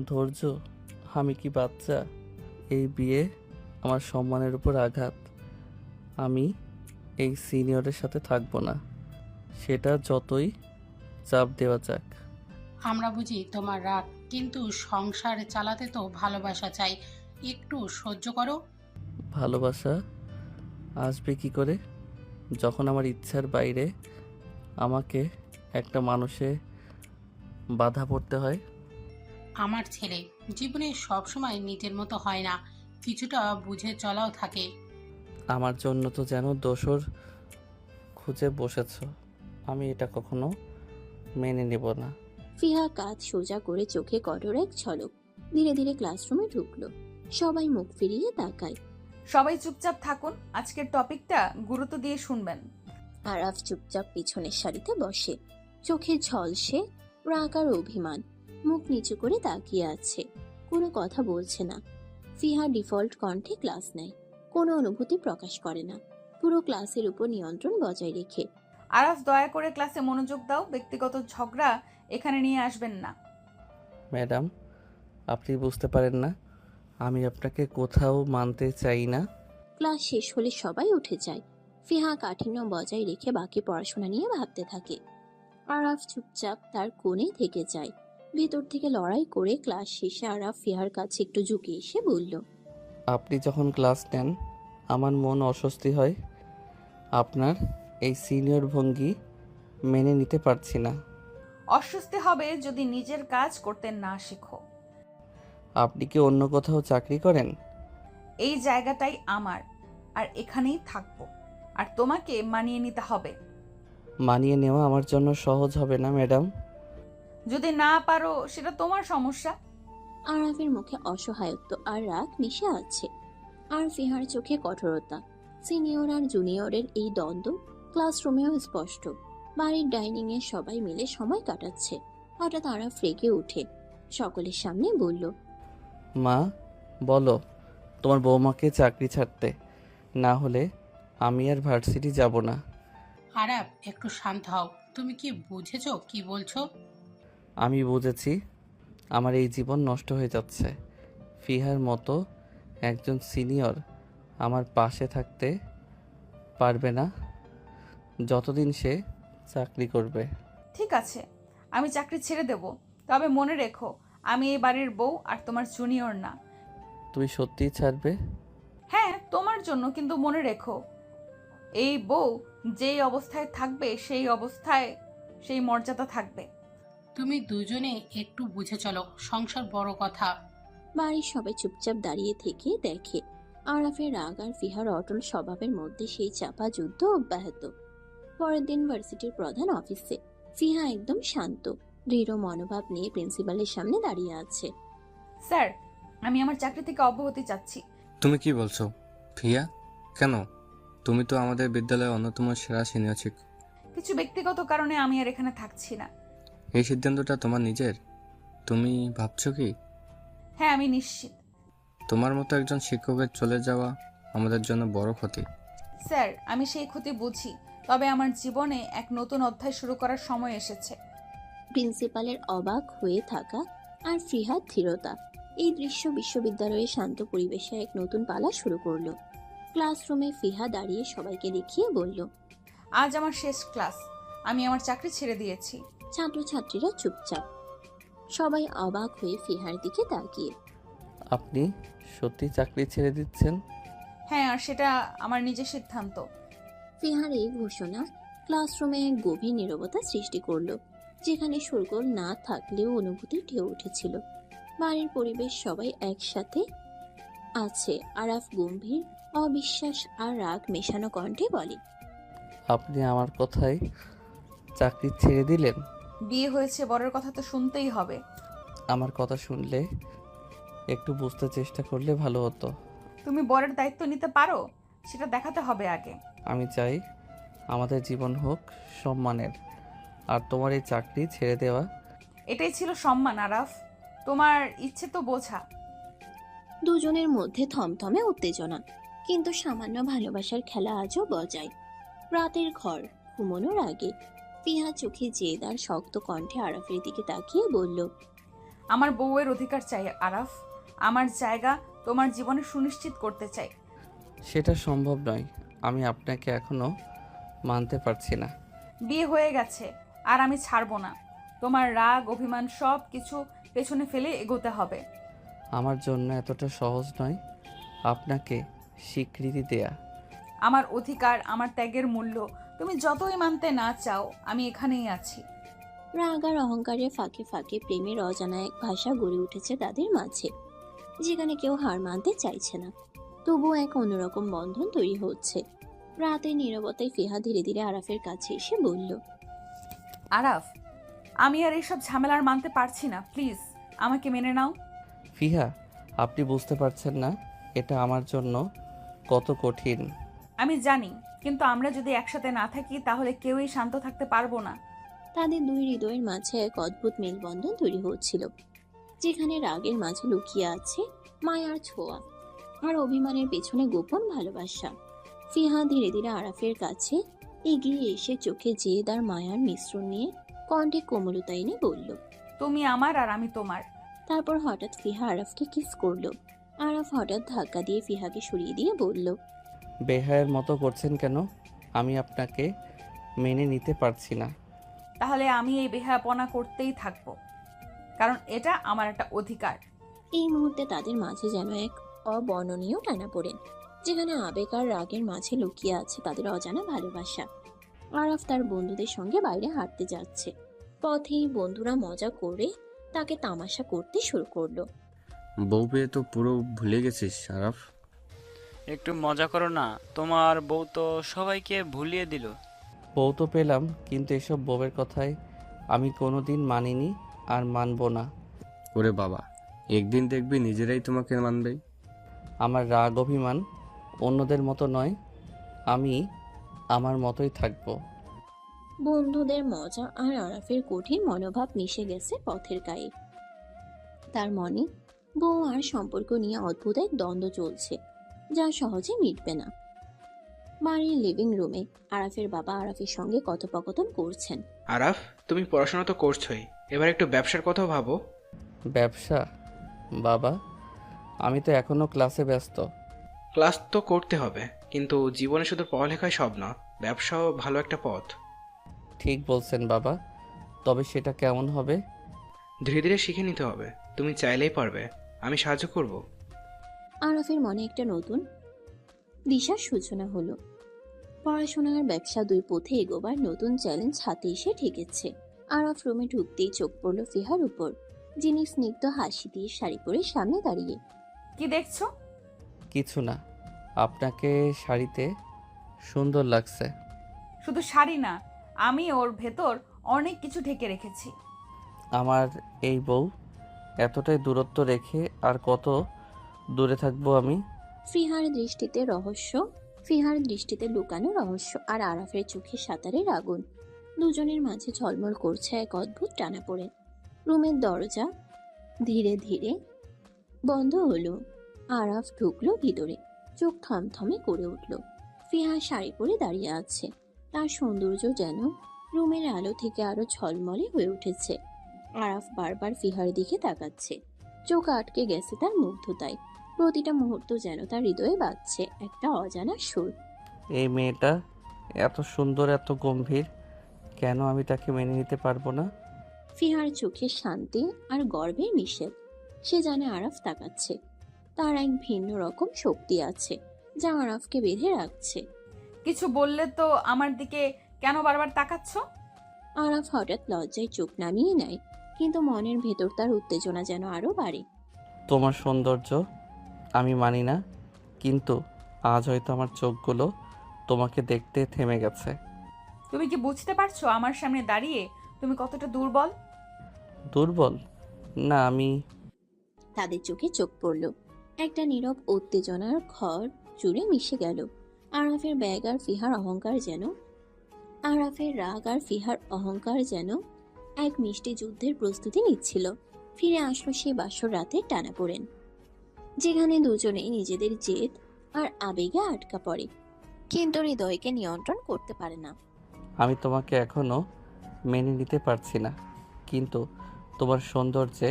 ধৈর্য? আমি কি বাচ্চা? এই বিয়ে আমার সম্মানের উপর আঘাত। আমি এই সিনিয়রের সাথে থাকবো না, সেটা যতই চাপ দেওয়া যাক। আমরা বুঝি তোমার রাগ, কিন্তু সংসার চালাতে তো ভালোবাসা চাই, একটু সহ্য করো। ভালোবাসা আসবে কি করে যখন আমার ইচ্ছার বাইরে আমাকে একটা মানুষে বাধা পড়তে হয়? আমার ছেলে জীবনে সবসময় নিজের মতো হয় না, কিছুটা বুঝে চলাও থাকে। আমার জন্য তো যেন দোসর খুঁজে বসেছ। আমি এটা কখনো মেনে নেব না। ফিহা কাঁধ সোজা করে চোখে কঠোর এক ঝলক, ধীরে ধীরে ক্লাসরুমে ঢুকলো। সবাই মুখ ফিরিয়ে তাকায়। সবাই চুপচাপ থাকুন, আজকের টপিকটা গুরুত্ব দিয়ে শুনবেন। আরাফ চুপচাপ পিছনের সারিতে বসে, চোখে ঝলসে রাগ আর অভিমান, মুখ নিচু করে তাকিয়ে আছে, কোনো কথা বলছে না। ফিহা ডিফল্ট কণ্ঠে ক্লাস নেয়, কোনো অনুভূতি প্রকাশ করে না, পুরো ক্লাসের উপর নিয়ন্ত্রণ বজায় রেখে। আরাফ, দয়া করে ক্লাসে মনোযোগ দাও। ব্যক্তিগত ঝগড়া এখানে নিয়ে আসবেন না। ম্যাডাম, আপনি বুঝতে পারেন না, আমি আপনাকে কোথাও মানতে চাই না। ক্লাস শেষ হলে সবাই উঠে যায়। ফিহা কাঠিন্য বজায় রেখে বাকি পড়াশোনা নিয়ে ভাবতে থাকে। আরাফ চুপচাপ তার কোণে থেকে যায়। ভেতর থেকে লড়াই করে ক্লাস শেষে আরাফ ফিহার কাছে একটু ঝুঁকে এসে বলল, আপনি যখন ক্লাস নেন আমার মন অস্বস্তি হয়। আপনার এই সিনিয়র ভঙ্গি মেনে নিতে পারছি না। অস্বস্তি হবে যদি নিজের কাজ করতে না শেখো। আপনি কি অন্য কোথাও চাকরি করেন? এই জায়গাটাই আমার, আর এখানেই থাকবো, আর তোমাকে মানিয়ে নিতে হবে। মানিয়ে নেওয়া আমার জন্য সহজ হবে না ম্যাডাম। যদি না পারো সেটা তোমার সমস্যা। আরাফের মুখে অসহায়ত্ব আর রাগ মিশে আছে, আর ফিহার চোখে কঠোরতা। সিনিয়র আর জুনিয়রের এই দ্বন্দ্ব ক্লাসরুমেও স্পষ্ট। বাড়ির ডাইনিং এ সবাই মিলে সময় কাটাচ্ছে। হঠাৎ আরাফ রেগে উঠে সকলের সামনে বলল, মা, বলো তোমার বৌমাকে চাকরি ছাড়তে, না হলে আমি আর ভার্সিটি যাব না। আরাব, একটু শান্ত হও। তুমি কি বুঝেছো কি বলছো? আমি বুঝেছি, আমার এই জীবন নষ্ট হয়ে যাচ্ছে। ফিহার মতো একজন সিনিয়র আমার পাশে থাকতে পারবে না যতদিন সে চাকরি করবে। ঠিক আছে, আমি চাকরি ছেড়ে দেব, তবে মনে রেখো, আমি এই বাড়ির বউ আর তোমার জুনিয়র না। তুমি সত্যিই ছাড়বে? হ্যাঁ, তোমার জন্য, কিন্তু মনে রেখো, এই বউ যেই অবস্থায় থাকবে সেই অবস্থায় সেই মর্যাদা থাকবে। তুমি দুজনে একটু বুঝে চলো, সংসার বড় কথা। বাড়ির সবাই চুপচাপ দাঁড়িয়ে থেকে দেখে আরাফের রাগ আর ফিহার অটল স্বভাবের মধ্যে সেই চাপা যুদ্ধ অব্যাহত। পরের দিন ভার্সিটির প্রধান অফিসে ফিহা একদম শান্ত দৃঢ় মনোভাব নিয়ে প্রিন্সিপালের সামনে দাঁড়িয়ে আছে। স্যার, আমি আমার চাকরি থেকে অব্যাহতি চাচ্ছি। তুমি কি বলছো ফিয়া? কেন? তুমি তো আমাদের বিদ্যালয়ের অন্যতম সেরা সিনিয়র শিক্ষক। কিছু ব্যক্তিগত কারণে আমি আর এখানে থাকছি না। এই সিদ্ধান্তটা তোমার নিজের? তুমি ভাবছো কি? হ্যাঁ, আমি নিশ্চিত। তোমার মতো একজন শিক্ষকের চলে যাওয়া আমাদের জন্য বড় ক্ষতি। স্যার, আমি সেই ক্ষতি বুঝি, তবে আমার জীবনে এক নতুন অধ্যায় শুরু করার সময় এসেছে। প্রিন্সিপালের অবাক হয়ে থাকা আর ফিহার ধীরতা, এই দৃশ্য বিশ্ববিদ্যালয়ের শান্ত পরিবেশে এক নতুন পালা শুরু করলো। ক্লাসরুমে ফিহা দাঁড়িয়ে সবাইকে দেখিয়ে বলল, আজ আমার শেষ ক্লাস, আমি আমার চাকরি ছেড়ে দিয়েছি। ছাত্রছাত্রীরা চুপচাপ, সবাই অবাক হয়ে ফিহার দিকে তাকিয়ে। আপনি সত্যি চাকরি ছেড়ে দিচ্ছেন? হ্যাঁ, আর সেটা আমার নিজের সিদ্ধান্ত। ফিহার এই ঘোষণা ক্লাসরুমে এক গভীর নীরবতা সৃষ্টি করলো, যেখানে শোরগোল না থাকলেও অনুভূতি ঢেউ উঠেছিল। বাড়ির পরিবেশ সবাই একসাথে আছে। আরাফ গম্ভীর, অবিশ্বাস আর রাগ মেশানো কণ্ঠে বলে, আপনি আমার কথায় চাকরি ছেড়ে দিলেন? বিয়ে হয়েছে, বরের কথা তো শুনতেই হবে। আমার কথা শুনলে একটু বুঝতে চেষ্টা করলে ভালো হতো। তুমি বরের দায়িত্ব নিতে পারো, সেটা দেখাতে হবে আগে। আমি চাই আমাদের জীবন হোক সম্মানের, আর তোমার এই চাকরি ছেড়ে দেওয়া এটাই ছিল সম্মান। আরাফ, তোমার ইচ্ছে তো বোঝা। দুজনের মধ্যে থমথমে উত্তেজনা, কিন্তু সামান্য ভালোবাসার খেলা আজও বজায়। রাতের ঘর ঘুমানোর আগে ফিহা চোখে জেদ আর শক্ত কণ্ঠে আরাফের দিকে তাকিয়ে বলল, আমার বউয়ের অধিকার চাই আরাফ, আমার জায়গা তোমার জীবনে সুনিশ্চিত করতে চাই। সেটা সম্ভব নয়। আমি আপনাকে এখনো মানতে পারছি না। বিয়ে হয়ে গেছে, আর আমি ছাড়বো না। তোমার রাগ অভিমান সব কিছু পেছনে ফেলে এগোতে হবে। আমার জন্য এতটা সহজ নয় আপনাকে স্বীকৃতি দেয়া। আমার অধিকার, আমার ত্যাগের মূল্য তুমি যতই মানতে না চাও, আমি এখানেই আছি। রাগ আর অহংকারের ফাঁকে ফাঁকে প্রেমের অজানা এক ভাষা গড়ে উঠেছে তাদের মাঝে, যেখানে কেউ হার মানতে চাইছে না, তবুও এক অন্যরকম বন্ধন তৈরি হচ্ছে। রাতের নীরবতায় ফিহা ধীরে ধীরে আরাফের কাছে এসে বলল, আরাফ, আমি আর এইসব ঝামেলার মানতে পারছি না, প্লিজ আমাকে মেনে নাও। ফিহা, আপনি বুঝতে পারছেন না এটা আমার জন্য কত কঠিন। আমি জানি, কিন্তু আমরা যদি একসাথে না থাকি তাহলে কেউই শান্ত থাকতে পারবো না। তাদের দুই হৃদয়ের মাঝে এক অদ্ভুত মেলবন্ধন তৈরি হচ্ছিল, যেখানে রাগের মাঝে লুকিয়ে আছে মায়ার ছোঁয়া, আর অভিমানের পেছনে গোপন ভালোবাসা। ফিহা ধীরে ধীরে আরাফের কাছে এগিয়ে এসে চোখে জেদ আর মায়ার মিশ্রণ নিয়ে কণ্ঠে কোমলতা এনে বলল। তুমি আমার আর আমি তোমার। তারপর হঠাৎ ফিহা আরাফকে কিস করলো। আরাফ হঠাৎ ধাক্কা দিয়ে ফিহাকে সরিয়ে দিয়ে বলল, বেহায়ের মতো করছেন কেন? আমি আপনাকে মেনে নিতে পারছি না। তাহলে আমি এই বেহায়াপনা করতেই থাকবো, কারণ এটা আমার একটা অধিকার। এই মুহূর্তে তাদের মাঝে যেন এক অবর্ণনীয় টানাপোড়েন, যেখানে আবেগ আর রাগের মাঝে লুকিয়ে আছে তাদের অজানা ভালোবাসা। আরাফ তার বন্ধুদের সঙ্গে বাইরে হাঁটতে যাচ্ছে। পথেই বন্ধুরা মজা করে তাকে তামাশা করতে শুরু করলো। বউ পেয়ে তো পুরো ভুলে গেছিস আরাফ। একটু মজা করো না, তোমার বউ তো সবাইকে ভুলিয়ে দিল। বউ তো পেলাম, কিন্তু এসব বউয়ের কথায় আমি কোনোদিন মানিনি আর মানব না। ওরে বাবা, একদিন দেখবি নিজেরাই তোমাকে মানবে। আমার রাগ অভিমান অন্যদের মতো নয়, আমি আমার মতোই থাকবো। বন্ধুদের মজা আর আরাফের কঠিন মনোভাব মিশে গেছে পথের গায়ে। তার মনে বউ আর সম্পর্ক নিয়ে অদ্ভুত এক দ্বন্দ্ব চলছে, যা সহজে মিটবে না। বাড়ির লিভিং রুমে আরাফের বাবা আরাফের সঙ্গে কথোপকথন করছেন। আরাফ, তুমি পড়াশোনা তো করছোই, এবার একটু ব্যবসার কথাও ভাবো। ব্যবসা? বাবা, আমি তো এখনো ক্লাসে ব্যস্ত। ক্লাস তো করতে হবে, কিন্তু জীবনে শুধু পড়ালেখাই সব না, ব্যবসাও ভালো একটা পথ। ঠিক বলছেন বাবা, তবে সেটা কেমন হবে? ধীরে ধীরে শিখে নিতে হবে। তুমি চাইলেই পারবে, আমি সাহায্য করব। আরাফের মনে একটা নতুন দিশার সূচনা হলো। পড়াশোনা আর ব্যবসা দুই পথে এগোবার নতুন চ্যালেঞ্জ হাতে এসে ঠেকেছে। আরাফ রুমে ঢুকতেই চোখ পড়ল ফিহার উপর, যিনি স্নিগ্ধ হাসি দিয়ে শাড়ি পরে সামনে দাঁড়িয়ে। কি দেখছো? কিছু না, আপনাকে শাড়িতে সুন্দর লাগছে। শুধু শাড়ি না, আমি ওর ভেতর অনেক কিছু ঢেকে রেখেছি। আমার এই বউ, এতটাই দূরত্ব রেখে আর কত দূরে থাকবো আমি? ফিহার দৃষ্টিতে লুকানো রহস্য আর আরাফের চোখে সাঁতারের আগুন। দুজনের মাঝে ঝলমল করছে এক অদ্ভুত টানাপোড়েন। রুমের দরজা ধীরে ধীরে বন্ধ হলো। আরাফ ঢুকলো ভিতরে, চোখ থমথমে করে উঠল। ফিহা শাড়ি পরে দাঁড়িয়ে আছে, তার সৌন্দর্য যেন রুমের আলো থেকে আরো ঝলমলে হয়ে উঠেছে। আরাফ বারবার ফিহার দিকে তাকাচ্ছে, চোখ আটকে গেছে তার মুগ্ধতায়। প্রতিটা মুহূর্ত যেন তার হৃদয়ে বাজছে একটা অজানা সুর। এই মেয়েটা এত সুন্দর, এত গম্ভীর, কেন আমি তাকে মেনে নিতে পারবো না? ফিহার চোখে শান্তি আর গর্বের নিষেধ। সে জানে আরাফ তাকাচ্ছে, তার এক ভিন্ন রকম শক্তি আছে যা আরাফকে বেঁধে রাখছে। কিছু বললে তো আমার দিকে কেন বারবার তাকাচ্ছ? আরাফ হঠাৎ লজ্জায় চোখ নামিয়ে নেয়, কিন্তু মনের ভেতর তার উত্তেজনা যেন আরো বাড়ে। তোমার সৌন্দর্য আমি মানি না, কিন্তু আজ হয়তো আমার চোখগুলো তোমাকে দেখতে থেমে গেছে। তুমি কি বুঝতে পারছো আমার সামনে দাঁড়িয়ে তুমি কতটা দুর্বল? দুর্বল না আমি। তাদের চোখে চোখ পড়ল, একটা নীরব উত্তেজনার ঘর জুড়ে মিশে গেল। আরাফের রাগ আর ফিহার অহংকার যেন এক মিষ্টি যুদ্ধের প্রস্তুতি নিচ্ছিল। ফিরে আসলো সেই বাসর রাতের টানাপোড়েন, যেখানে দুজনেই নিজেদের জেদ আর আবেগে আটকা পড়ে, কিন্তু হৃদয়কে নিয়ন্ত্রণ করতে পারে না। আমি তোমাকে এখনো মেনে নিতে পারছি না, কিন্তু তোমার সৌন্দর্যে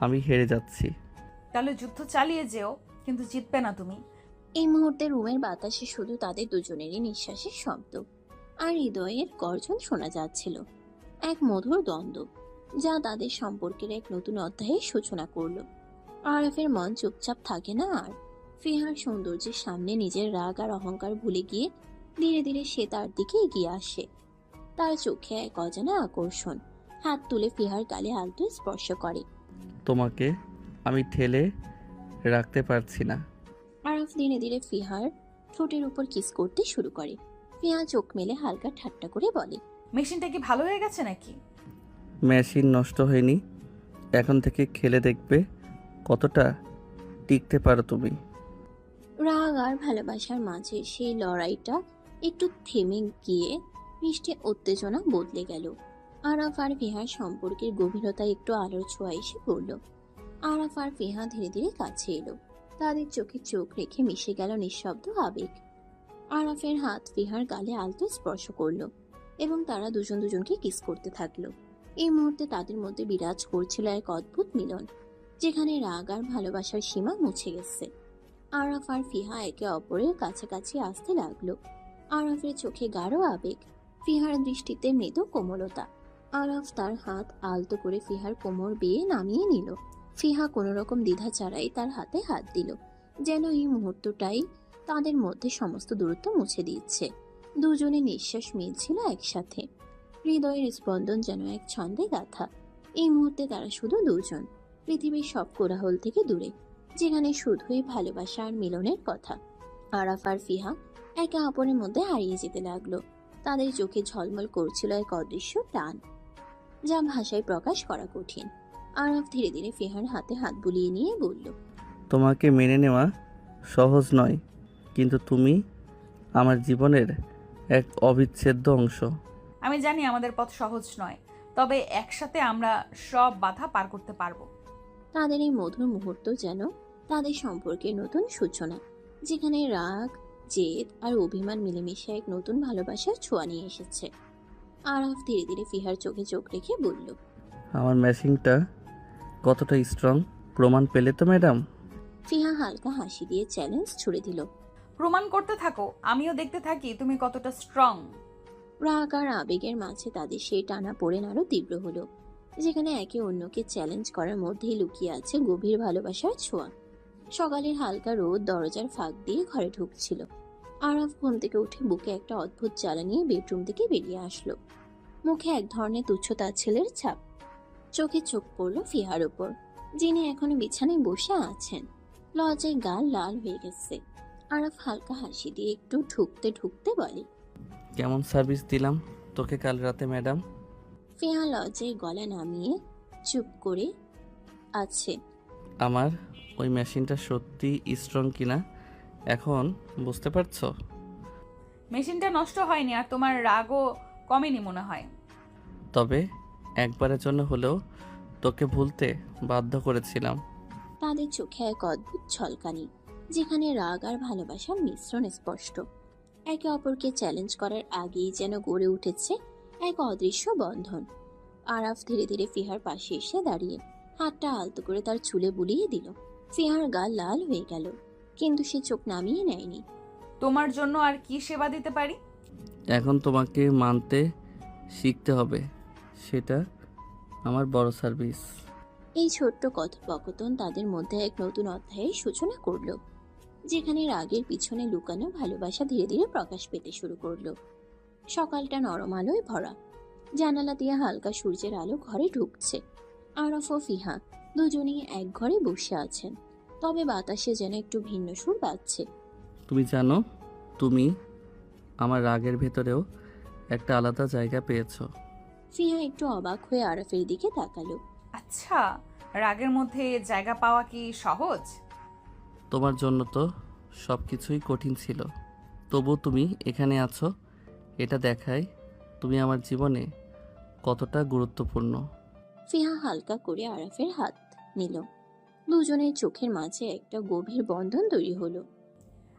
আমি হেরে যাচ্ছি। তাহলে যুদ্ধ চালিয়ে যেও, কিন্তু জিতবে না তুমি। এই মুহূর্তে রুমের বাতাসে শুধু তাদের দুজনেরই নিঃশ্বাসের শব্দ আর হৃদয়ের গর্জন শোনা যাচ্ছিল। এক মধুর দ্বন্দ্ব যা তাদের সম্পর্কের এক নতুন অধ্যায়ের সূচনা করল। আরাফের মন চুপচাপ থাকে না আর। ফিহার সৌন্দর্যের সামনে নিজের রাগ আর অহংকার ভুলে গিয়ে ধীরে ধীরে সে তার দিকে এগিয়ে আসে। তার চোখে এক অজানা আকর্ষণ। হাত তুলে ফিহার গালে আলতো স্পর্শ করে। তোমাকে আমি ঠেলে রাখতে পারছি না। আরাফ ধীরে ধীরে ফিহার ঠোঁটের উপর কিস করতে শুরু করে। ফিহা চোখ মেলে হালকা ঠাট্টা করে বলে, মেশিনটা কি ভালো হয়ে গেছে নাকি? মেশিন নষ্ট হয়নি, এখন থেকে খেলে দেখবে কতটা টিকতে পারো তুমি। রাগ আর ভালোবাসার মাঝে সেই লড়াইটা একটু থেমে গিয়ে মিষ্টি উত্তেজনা বদলে গেল। আরাফ আর ফিহার সম্পর্কের গভীরতা একটু আলোর ছোঁয়া এসে পড়ল। আরাফ আর ফিহা ধীরে ধীরে কাছে এলো, তাদের চোখে চোখ রেখে মিশে গেল নিঃশব্দ আবেগ। আরাফের হাত ফিহার গালে আলতো স্পর্শ করলো এবং তারা দুজন দুজনকে কিস করতে থাকলো। এই মুহূর্তে তাদের মধ্যে বিরাজ করছিল এক অদ্ভুত মিলন, যেখানে রাগ আর ভালোবাসার সীমা মুছে গেছে। আরাফ আর ফিহা একে অপরের কাছাকাছি আসতে লাগলো। আরাফের চোখে গাঢ় আবেগ, ফিহার দৃষ্টিতে মৃদু কোমলতা। আরাফ তার হাত আলতো করে ফিহার কোমর বেয়ে নামিয়ে নিল। ফিহা কোনো রকম দ্বিধা ছাড়াই তার হাতে হাত দিল, যেন এই মুহূর্তটাই তাদের মধ্যে সমস্ত দূরত্ব মুছে দিচ্ছে। দুজনে নিঃশ্বাস মিলছিল একসাথে, হৃদয়ের স্পন্দন যেন এক ছন্দে গাথা। এই মুহূর্তে তারা শুধু দুজন, পৃথিবীর সব কোলাহল থেকে দূরে, যেখানে শুধুই ভালোবাসা আর মিলনের কথা। আরাফ আর ফিহা একে অপরের মধ্যে হারিয়ে যেতে লাগলো। তাদের চোখে ঝলমল করছিল এক অদৃশ্য টান, যা ভাষায় প্রকাশ করা কঠিন। আরাফ ধীরে ধীরে ফিহার হাতে হাত বুলিয়ে নিয়ে বলল, তোমাকে মেনে নেওয়া সহজ নয়, কিন্তু তুমি আমার জীবনের এক অবিচ্ছেদ্য অংশ। আমি জানি আমাদের পথ সহজ নয়, তবে একসাথে আমরা সব বাধা পার করতে পারবো। তাদের এই মধুর মুহূর্ত যেন তাদের সম্পর্কের নতুন সূচনা, যেখানে রাগ, জেদ আর অভিমান মিলেমিশে এক নতুন ভালোবাসার ছোঁয়া নিয়ে এসেছে। আরাফ ধীরে ধীরে ফিহার চোখে চোখ রেখে বলল, আমার ম্যাচিংটা কতটা স্ট্রং প্রমাণ পেলে তো ম্যাডাম? ফিহা হালকা হাসি দিয়ে চ্যালেঞ্জ ছুড়ে দিল। প্রমাণ করতে থাকো, আমিও দেখতে থাকি তুমি কতটা স্ট্রং। রাগ আর আবেগের মাঝে তাদের সেই টানা পড়েন আরো তীব্র হলো। যেখানে একে অন্যকে চ্যালেঞ্জ করার মধ্যেই লুকিয়ে আছে গভীর ভালোবাসার ছোঁয়া। সকালের হালকা রোদ দরজার ফাঁক দিয়ে ঘরে ঢুকছিল। আরাফ ঘুম থেকে উঠে বুকে একটা অদ্ভুত জ্বালা নিয়ে বেডরুম থেকে বেরিয়ে আসলো। মুখে এক ধরনের তুচ্ছতাচ্ছিল্যের ছাপ। চোখে চোখ পড়ল ফিহার উপর, যিনি এখনো বিছানায় বসে আছেন। লজ্জায় গাল লাল হয়ে গেছে। আরাফ হালকা হাসি দিয়ে একটু ঢুকতে ঢুকতে বলে, কেমন সার্ভিস দিলাম তোকে কাল রাতে ম্যাডাম? ফিহা লজ্জায় গলা নামিয়ে চুপ করে আছে। আমার ওই মেশিনটা সত্যি স্ট্রং কিনা এখন বুঝতে পারছো? মেশিনটা নষ্ট হয়নি আর তোমার রাগও কমেনি মনে হয়। তবে একবারের জন্য হলেও তোকে ভুলতে বাধ্য করেছিলাম। তাদের চোখে এক অদ্ভুত ঝলকানি, যেখানে রাগ আর ভালোবাসার মিশ্রণ স্পষ্ট। একে অপরকে চ্যালেঞ্জ করার আগেই যেন গড়ে উঠেছে এক অদৃশ্য বন্ধন। আরাফ ধীরে ধীরে ফিহার পাশে এসে দাঁড়িয়ে হাতটা আলতো করে তার চুলে বুলিয়ে দিল। ফিহার গাল লাল হয়ে গেল, কিন্তু সে চোখ নামিয়ে নেয়নি। তোমার জন্য আর কি সেবা দিতে পারি? এখন তোমাকে মানতে শিখতে হবে, সেটা আমার বড় সার্ভিস। এই ছোট্ট কথোপকথন তাদের মধ্যে এক নতুন অধ্যায়ের সূচনা করলো, যেখানে রাগের পিছনে লুকানো ভালোবাসা ধীরে ধীরে প্রকাশ পেতে শুরু করলো। সকালটা নরম আলোয় ভরা। জানালা দিয়ে হালকা সূর্যের আলো ঘরে ঢুকছে। আরাফ ও ফিহা দুজনেই এক ঘরে বসে আছেন, তবে বাতাসে যেন একটু ভিন্ন সুর বাজছে। তুমি জানো, তুমি আমার রাগের ভেতরেও একটা আলাদা জায়গা পেয়েছো। ফিহা একটু অবাক হয়ে আরাফের দিকে তাকালো। আচ্ছা, রাগের মধ্যে জায়গা পাওয়া কি সহজ? তোমার জন্য তো সব কিছুই কঠিন ছিল, তবু তুমি এখানে আছো, এটা দেখায় তুমি আমার জীবনে কতটা গুরুত্বপূর্ণ। ফিহা হালকা করে আরাফের হাত নিল। দুজনের চোখের মাঝে একটা গভীর বন্ধন তৈরি হলো।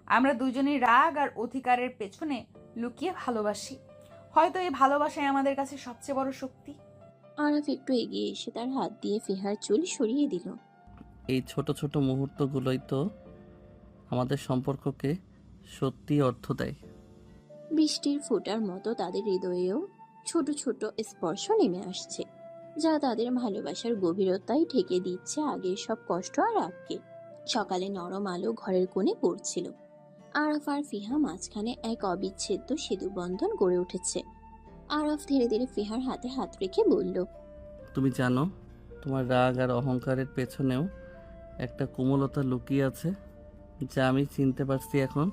আমরা দুজনেই রাগ আর অধিকারের পেছনে লুকিয়ে ভালোবাসি। হয়তো এই ভালোবাসাই আমাদের কাছে সবচেয়ে বড় শক্তি। আরাফ একটু এগিয়ে এসে তার হাত দিয়ে ফিহার চুল সরিয়ে দিল। এই ছোট ছোট মুহূর্তগুলোই তো আমাদের সম্পর্ককে সত্যি অর্থ দেয়। বৃষ্টির ফোঁটার মতো তাদের হৃদয়েও ছোট ছোট স্পর্শ নেমে আসছে, যা তাদের ভালোবাসার গভীরতায় ঢেকে দিচ্ছে আগের সব কষ্ট আর রাগকে। সকালে নরম আলো ঘরের কোণে পড়ছিল। আরাফ আর ফিহা মাঝখানে এক অবিচ্ছেদ্য সেতু বন্ধন গড়ে উঠেছে। আরাফ ধীরে ধীরে ফিহার হাতে হাত রেখে বলল, তুমি জানো, তোমার রাগ আর অহংকারের পেছনেও একটা কোমলতা লুকিয়ে আছে, যা আমি চিনতে পারছি এখন।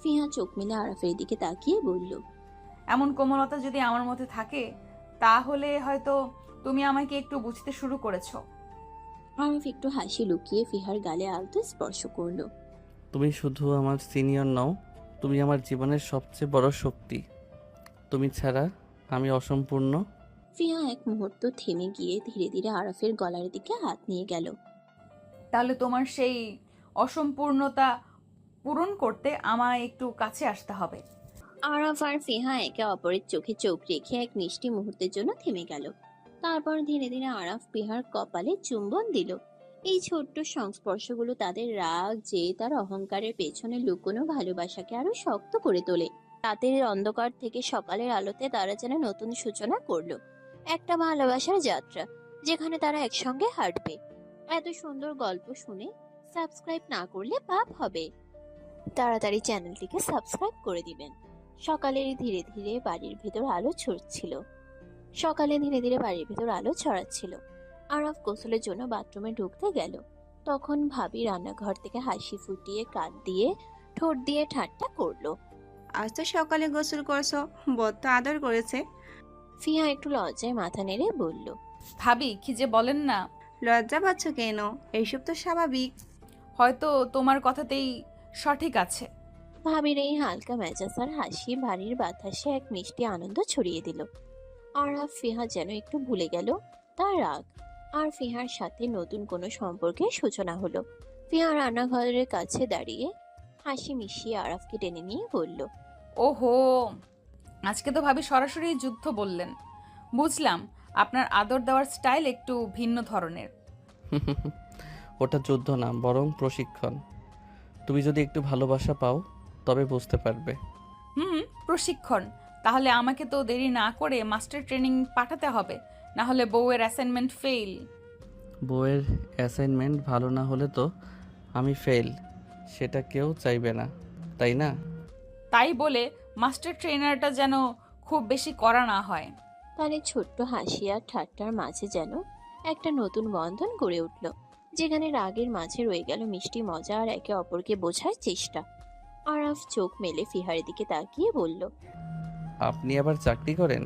ফিহা চোখ মেলে আরাফের দিকে তাকিয়ে বলল, এমন কোমলতা যদি আমার মধ্যে থাকে, তাহলে হয়তো তুমি আমাকে একটু বুঝতে শুরু করেছো। আরাফ একটু হাসি লুকিয়ে ফিহার গালে আলতো স্পর্শ করলো। তুমি শুধু আমার সিনিয়র নও, তুমি আমার জীবনের সবচেয়ে বড় শক্তি। তুমি ছাড়া আমি অসম্পূর্ণ। ফিহা এক মুহূর্ত থেমে গিয়ে ধীরে ধীরে আরাফের গলার দিকে হাত নিয়ে গেল। তাহলে তোমার সেই অসম্পূর্ণতা পূরণ করতে আমায় একটু কাছে আসতে হবে। আরাফ আর ফিহা একে অপরের চোখে চোখ রেখে এক মিষ্টি মুহূর্তের জন্য থেমে গেল। তারপর ধীরে ধীরে আরাফ ফিহার কপালে চুম্বন দিল। এই ছোট্ট সংস্পর্শগুলো তাদের রাগ, জেদ আর অহংকারের পেছনে লুকোনো ভালোবাসাকে আরো শক্ত করে তোলে। রাতের অন্ধকার থেকে সকালের আলোতে তারা যেন নতুন সূচনা করলো, একটা ভালোবাসার যাত্রা, যেখানে তারা একসঙ্গে হাঁটবে। এত সুন্দর গল্প শুনে সাবস্ক্রাইব না করলে পাপ হবে। তাড়াতাড়ি চ্যানেলটিকে সাবস্ক্রাইব করে দিবেন। সকালে ধীরে ধীরে বাড়ির ভেতর আলো ছড়াচ্ছিল। আরাফ গোসলের জন্য বাথরুমে ঢুকতে গেল। তখন ভাবি রান্নাঘর থেকে হাসি ফুটিয়ে কাঁধ দিয়ে ঠোঁট দিয়ে ঠাট্টা করলো। আজ তো সকালে গোসল করছো, বর তো আদর করেছে। ফিহা একটু লজ্জায় মাথা নেড়ে বলল, ভাবি কি যে বলেন না। লজ্জা পাচ্ছ কেন? এইসব তো স্বাভাবিক। হয়তো তোমার কথাতেই সঠিক আছে। ভাবির এই হালকা মেজাজার হাসি বাড়ির বাতাসে এক মিষ্টি আনন্দ ছড়িয়ে দিল। আরাফ ফিহা যেন একটু ভুলে গেল তার রাগ, আর ফিহার সাথে নতুন কোনো সম্পর্কের সূচনা হলো। ফিহা রান্নাঘরের কাছে দাঁড়িয়ে হাসি মিশিয়ে আরাফকে টেনে নিয়ে বলল, ওহো, আজকে তো ভাবি সরাসরি যুদ্ধ বললেন। বুঝলাম, আপনার আদর দেওয়ার স্টাইল একটু ভিন্ন ধরনের। ওটা যুদ্ধ না, বরং প্রশিক্ষণ। তুমি যদি একটু ভালোবাসা পাও তবে বুঝতে পারবে। প্রশিক্ষণ? তাহলে আমাকে তো দেরি না করে মাস্টার ট্রেনিং পাঠাতে হবে, না হলে বউয়ের অ্যাসাইনমেন্ট ফেল। বইয়ের অ্যাসাইনমেন্ট ভালো না হলে তো আমি ফেল, সেটা কেউ চাইবে না, তাই না? তাই বলে মাস্টার ট্রেনারটা যেন খুব বেশি করা না হয়। তাদের ছোট্ট হাসি আর ঠাট্টার মাঝে যেন একটা নতুন বন্ধন গড়ে উঠল, যেখানে রাগের মাঝে রয়ে গেল মিষ্টি মজা আর একে অপরকে বোঝার চেষ্টা। আরাফ চোখ মেলে ফিহার দিকে তাকিয়ে বলল, আপনি আবার চাকরি করেন?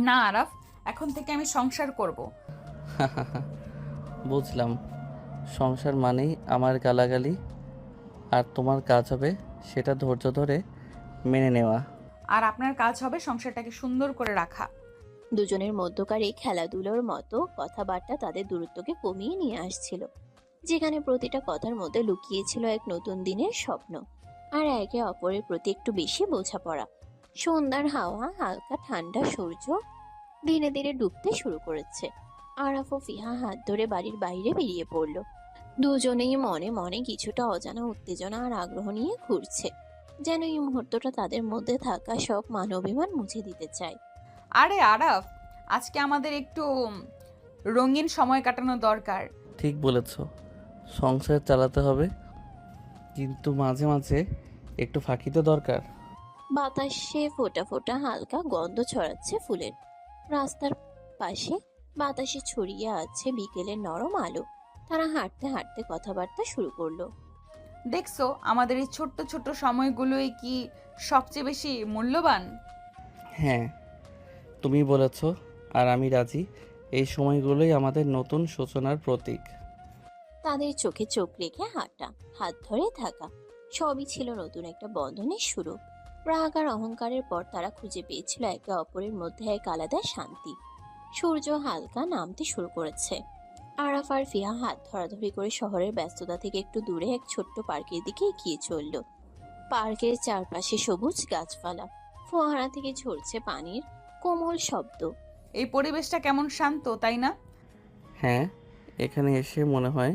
না আরাফ, এখন থেকে আমি সংসার করব। বুঝলাম, সংসার মানেই আমার গালাগালি, আর তোমার কাজ হবে সেটা ধৈর্য ধরে মেনে নেওয়া। আর আপনার কাজ হবে সংসারটাকে সুন্দর করে রাখা। দুজনের মধ্যকার এই খেলাধুলোর মতো কথাবার্তা তাদের দূরত্বকে কমিয়ে নিয়ে আসছিল, যেখানে প্রতিটা কথার মধ্যে লুকিয়েছিল এক নতুন দিনের স্বপ্ন আর একে অপরের প্রতি একটু বেশি বোঝাপড়া। সন্ধ্যার হাওয়া, হালকা ঠান্ডা সূর্য ধীরে ধীরে ডুবতে শুরু করেছে। আরাফ ও ফিহা হাত ধরে বাড়ির বাইরে বেরিয়ে পড়ল। দুজনেই মনে মনে কিছুটা অজানা উত্তেজনা আর আগ্রহ নিয়ে ঘুরছে, যেন এই মুহূর্তটা তাদের মধ্যে থাকা সব মানবাভিমান মুছে দিতে চায়। আরে আরাফ, আজকে আমাদের একটু রঙিন সময় কাটানো দরকার। ঠিক বলেছ, সংসার চালাতে হবে, কিন্তু মাঝে মাঝে একটু ফাঁকি তো দরকার। বাতাসে ফোঁটা ফোঁটা হালকা গন্ধ ছড়াচ্ছে ফুলের। রাস্তার পাশে বাতাসে ছড়িয়ে আছে বিকেলের নরম আলো। তারা হাঁটতে হাঁটতে কথাবার্তা শুরু করলো। দেখছো, আমাদের এই ছোট্ট ছোট্ট সময়গুলোই কি সবচেয়ে বেশি মূল্যবান? হ্যাঁ, তুমি বলেছ, আর আমি রাজি। এই সময়গুলোই আমাদের নতুন সূচনার প্রতীক। তাদের চোখে চোখ রেখে হাঁটা, হাত ধরে থাকা, সবই ছিল নতুন একটা বন্ধনের শুরু। রাগ আর অহংকারের পর তারা খুঁজে পেয়েছিল একে অপরের মধ্যে এক আলাদা শান্তি। সূর্য হালকা নামতে শুরু করেছে। আরাফ আর ফিহা হাত ধরাধরি করে শহরের ব্যস্ততা থেকে একটু দূরে এক ছোট্ট পার্কের দিকে এগিয়ে চলল। পার্কের চারপাশে সবুজ গাছপালা, ফোয়ারা থেকে ঝরছে পানির কোমল শব্দ। এই পরিবেশটা কেমন শান্ত, তাই না? হ্যাঁ, এখানে এসে মনে হয়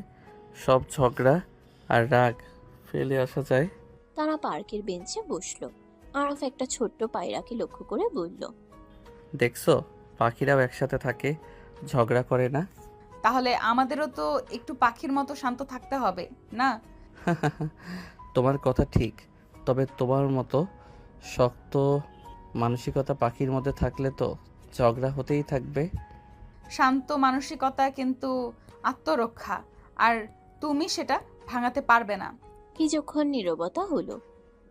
সব ঝগড়া আর রাগ ফেলে আসা যায়। তারা পার্কের বেঞ্চে বসলো। আরাফ একটা ছোট্ট পায়রাকে লক্ষ্য করে বলল, দেখছো, পাখিরাও একসাথে থাকে, ঝগড়া করে না। তাহলে আমাদেরও তো একটু পাখির মতো শান্ত থাকতে হবে, না? তোমার কথা ঠিক, তবে তোমার মতো শক্ত মানসিকতা পাখির মধ্যে থাকলে তো ঝগড়া হতেই থাকবে। শান্ত মানসিকতা কিন্তু আত্মরক্ষা, আর তুমি সেটা ভাঙাতে পারবে না। কিছুক্ষণ নীরবতা হলো,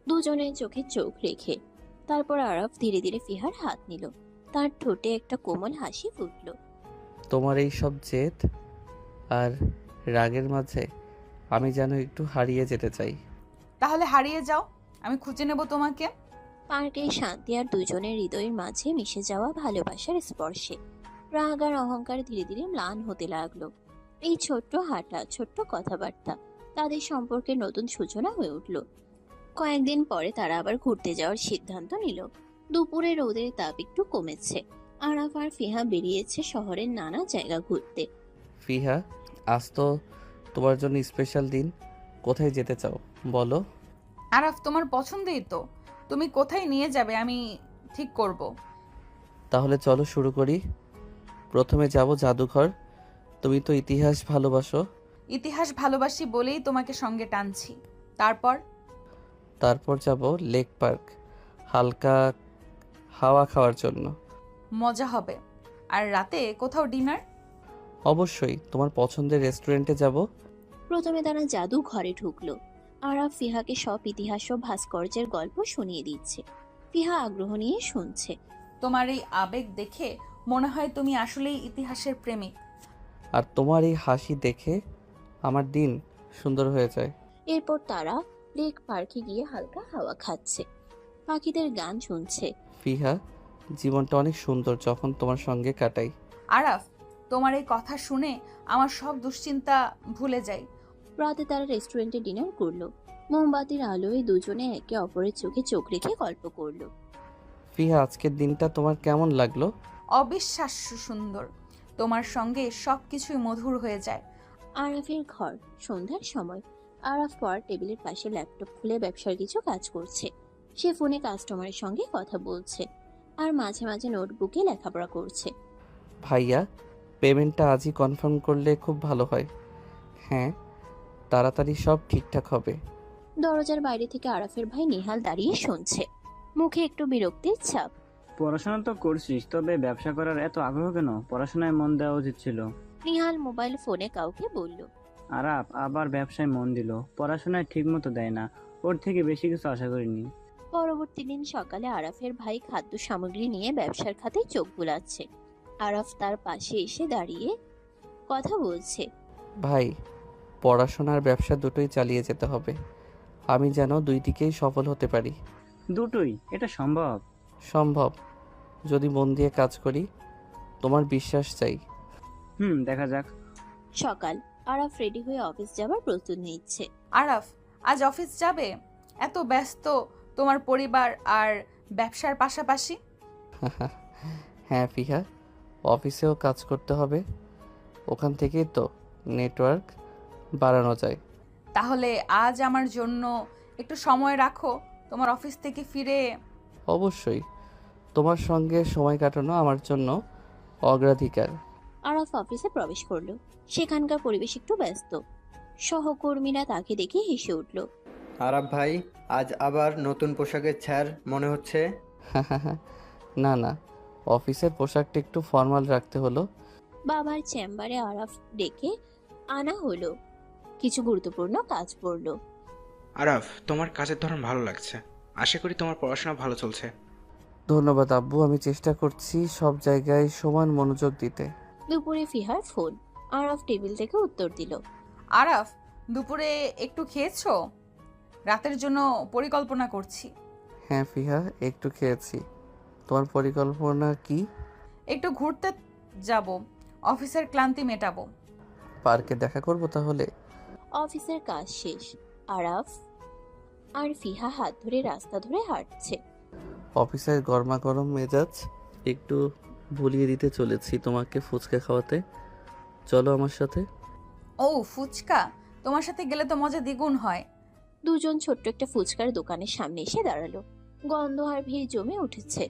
দুজনের চোখে চোখ রেখে। তারপর আরাফ ধীরে ধীরে ফিহার হাত নিল। তার ঠোঁটে একটা কোমল হাসি ফুটল। তোমার এই সব জেদ আর রাগের মাঝে আমি যেন একটু হারিয়ে যেতে চাই। তাহলে হারিয়ে যাও, আমি খুঁজে নেব তোমাকে। পার্কের শান্তি আর দুজনের হৃদয়ের মাঝে মিশে যাওয়া ভালোবাসার স্পর্শে রাগ আর অহংকার ধীরে ধীরে ম্লান হতে লাগলো। এই ছোট্ট হাঁটা, ছোট্ট কথাবার্তা তাদের সম্পর্কে নতুন সূচনা হয়ে উঠল। কয়েকদিন পরে তারা আবার ঘুরতে যাওয়ার সিদ্ধান্ত নিল। দুপুরে রোদের তাপ একটু কমেছে। আরাফ আর ফিহা বেরিয়েছে শহরের নানা জায়গা ঘুরতে। ফিহা, আজ তো তোমার জন্য স্পেশাল দিন। কোথায় যেতে চাও বলো? আরাফ, তোমার পছন্দেই তো, তুমি কোথায় নিয়ে যাবে আমি ঠিক করব। তাহলে চলো শুরু করি। প্রথমে যাব জাদুঘর। তুমি তো ইতিহাস ভালোবাসো। ইতিহাস ভালোবাসি বলেই তোমাকে সঙ্গে টানছি। তারপর? তারপর যাব লেক পার্ক, হালকা হাওয়া খাওয়ার জন্য। মজা হবে। আর রাতে কোথাও ডিনার? অবশ্যই, তোমার পছন্দের রেস্টুরেন্টে যাব। প্রথমে তারা জাদু ঘরে ঢুকলো। আরাফ ফিহাকে সব ইতিহাস ও ভাস্কর্যের গল্প শুনিয়ে দিচ্ছে। ফিহা আগ্রহ নিয়ে শুনছে। তোমার এই আবেগ দেখে মনে হয় তুমি আসলেই ইতিহাসের প্রেমিক। আর তোমার এই হাসি দেখে আমার দিন সুন্দর হয়ে যায়। এরপর তারা লেক পার্কে গিয়ে হালকা হাওয়া খাচ্ছে, পাখিদের গান শুনছে। ফিহা, জীবনটা অনেক সুন্দর যখন তোমার সঙ্গে কাটাই। আরাফ, তোমার এই কথা শুনে আমার সব দুশ্চিন্তা ভুলে যাই। রাতে তারা রেস্টুরেন্টে ডিনার করলো। মোমবাতির আলোয় দুজনে একে অপরের চোখে চোখ রেখে গল্প করলো। ফিহা, আজকের দিনটা তোমার কেমন লাগলো? অবিশ্বাস্য সুন্দর। তোমার সঙ্গে সব কিছুই মধুর হয়ে যায়। আরাফের ঘর, সন্ধ্যার সময়। আরাফ পর টেবিলের পাশে ল্যাপটপ খুলে ব্যবসার কিছু কাজ করছে। সে ফোনে কাস্টমারের সঙ্গে কথা বলছে আর মাঝে মাঝে নোটবুকে লেখাপড়া করছে। ভাইয়া, পেমেন্টটা আজই কনফার্ম করলে খুব ভালো হয়। হ্যাঁ, তাড়াতাড়ি সব ঠিকঠাক হবে। দরজার বাইরে থেকে আরাফের ভাই নিহাল দাঁড়িয়ে শুনছে, মুখে একটু বিরক্তির ছাপ। পড়াশোনা তো করছিস, তবে ব্যবসা করার এত আগ্রহ কেন? পড়াশোনায় মন দেওয়া উচিত ছিল। নিহাল মোবাইল ফোনে কাউকে বলল। আরাপ আবার ব্যবসায় মন দিল, পড়াশোনায় ঠিক মতো দেয় না। ওর থেকে বেশি কিছু আশা করিনি। পরবর্তী দিন সকালে আরাফের ভাই খাদ্য সামগ্রী নিয়ে ব্যবসার খাতে চোখ বুলাচ্ছে। আরাফ তার পাশে এসে দাঁড়িয়ে কথা বলছে। ভাই, পড়াশোনার ব্যবসা দুটোই চালিয়ে যেতে হবে। আমি যেন দুই দিকেই সফল হতে পারি। দুটোই? এটা সম্ভব? সম্ভব, যদি মন দিয়ে কাজ করি। তোমার বিশ্বাস চাই। দেখা যাক। সকাল, আরাফ রেডি হয়ে অফিস যাবার প্রস্তুত নিচ্ছে। আরাফ, আজ অফিস যাবে? এত ব্যস্ত তোমার পরিবার আর ব্যবসার পাশাপাশি। হ্যাঁ ফিহা, অফিসেও কাজ করতে হবে। ওখান থেকেই তো নেটওয়ার্ক বাড়ানো যায়। তাহলে আজ আমার জন্য একটু সময় রাখো। তোমার অফিস থেকে ফিরে অবশ্যই, তোমার সঙ্গে সময় কাটানো আমার জন্য অগ্রাধিকার। আরাফ অফিসে প্রবেশ করলো। সেখানকার পরিবেশ একটু ব্যস্ত। সহকর্মীরা তাকে দেখে হেসে উঠল। আরাফ ভাই, আজ আবার নতুন পোশাকের ছাড় মনে হচ্ছে। না না, অফিসের পোশাকটা একটু ফর্মাল রাখতে হলো। বাবার চেম্বারে আরাফ ডেকে আনা হলো। কিছু গুরুত্বপূর্ণ কাজ পড়লো। আরাফ, তোমার কাজের ধরন ভালো লাগছে। আশা করি তোমার পড়াশোনা ভালো চলছে। ধন্যবাদ আব্বু, আমি চেষ্টা করছি সব জায়গায় সমান মনোযোগ দিতে। দুপুরে ফিহার ফোন। আরাফ টেবিল থেকে উত্তর দিল। আরাফ, দুপুরে একটু খেয়েছো? রাতের জন্য পরিকল্পনা করছি। হ্যাঁ ফিহা, একটু খেয়েছি। তোমার পরিকল্পনা কি? একটু ঘুরতে যাব, অফিসের ক্লান্তি মেটাবো। পার্কে দেখা করব তাহলে। অফিসের কাজ শেষ। আরাফ আর ফিহা হাত ধরে রাস্তা ধরে হাঁটছে। অফিসের গরমা গরম মেজাজ একটু ভুলিয়ে দিতে চলেছি তোমাকে ফুচকা খাওয়াতে। চলো আমার সাথে। ও ফুচকা, তোমার সাথে গেলে তো মজা দ্বিগুণ হয়। দুজন ছোট্ট একটা ফুচকার দোকানের সামনে এসে দাঁড়ালো। গন্ধ আর ভিড় জমে উঠেছে।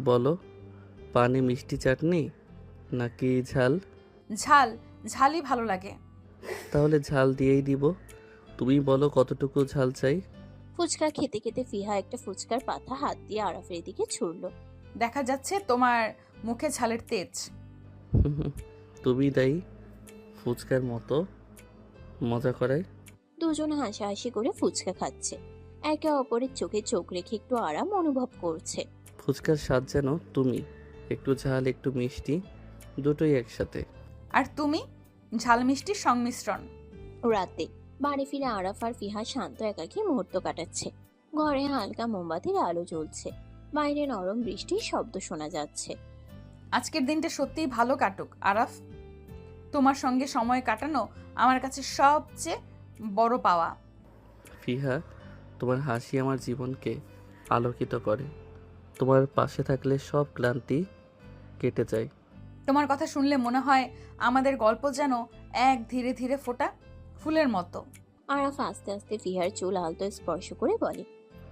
বলো, পানি মিষ্টি চাটনি নাকি ঝাল? ঝাল, ঝালই ভালো লাগে। তাহলে ঝাল দিয়েই দিব। তুমি বলো কতটুকু ঝাল চাই? ফুচকা খেতে খেতে ফিহা একটা ফুচকার পাতা হাত দিয়ে আরাফের দিকে ছুড়ল। দেখা যাচ্ছে তোমার মুখে ঝালের তেজ। তুমি দায়ী, ফুচকার মতো মজা করায়। দুজন হাসাহাসি করে ফুচকা খাচ্ছে। একে অপরের চোখে চোখ রেখে একটু আরাম অনুভব করছে। ফুচকার স্বাদ যেন তুমি, একটু ঝাল একটু মিষ্টি, দুটোই একসাথে। আর তুমি ঝাল মিষ্টির সংমিশ্রণ। রাতে বাড়ি ফিরে আরাফ আর ফিহা শান্ত একাকী মুহূর্ত কাটাচ্ছে। ঘরে হালকা মোমবাতির আলো জ্বলছে। বাইরে নরম বৃষ্টির শব্দ শোনা যাচ্ছে। আজকের দিনটা সত্যিই ভালো কাটুক আরাফ। তোমার সঙ্গে সময় কাটানো আমার কাছে সবচেয়ে বড় পাওয়া। ফিহা, তোমার হাসি আমার জীবনকে আলোকিত করে। তোমার পাশে থাকলে সব ক্লান্তি কেটে যায়। তোমার কথা শুনলে মনে হয় আমাদের গল্প যেন এক ধীরে ধীরে ফোটা ফুলের মতো। আরাফ আস্তে আস্তে ফিহার চুল আলতো স্পর্শ করে বলে,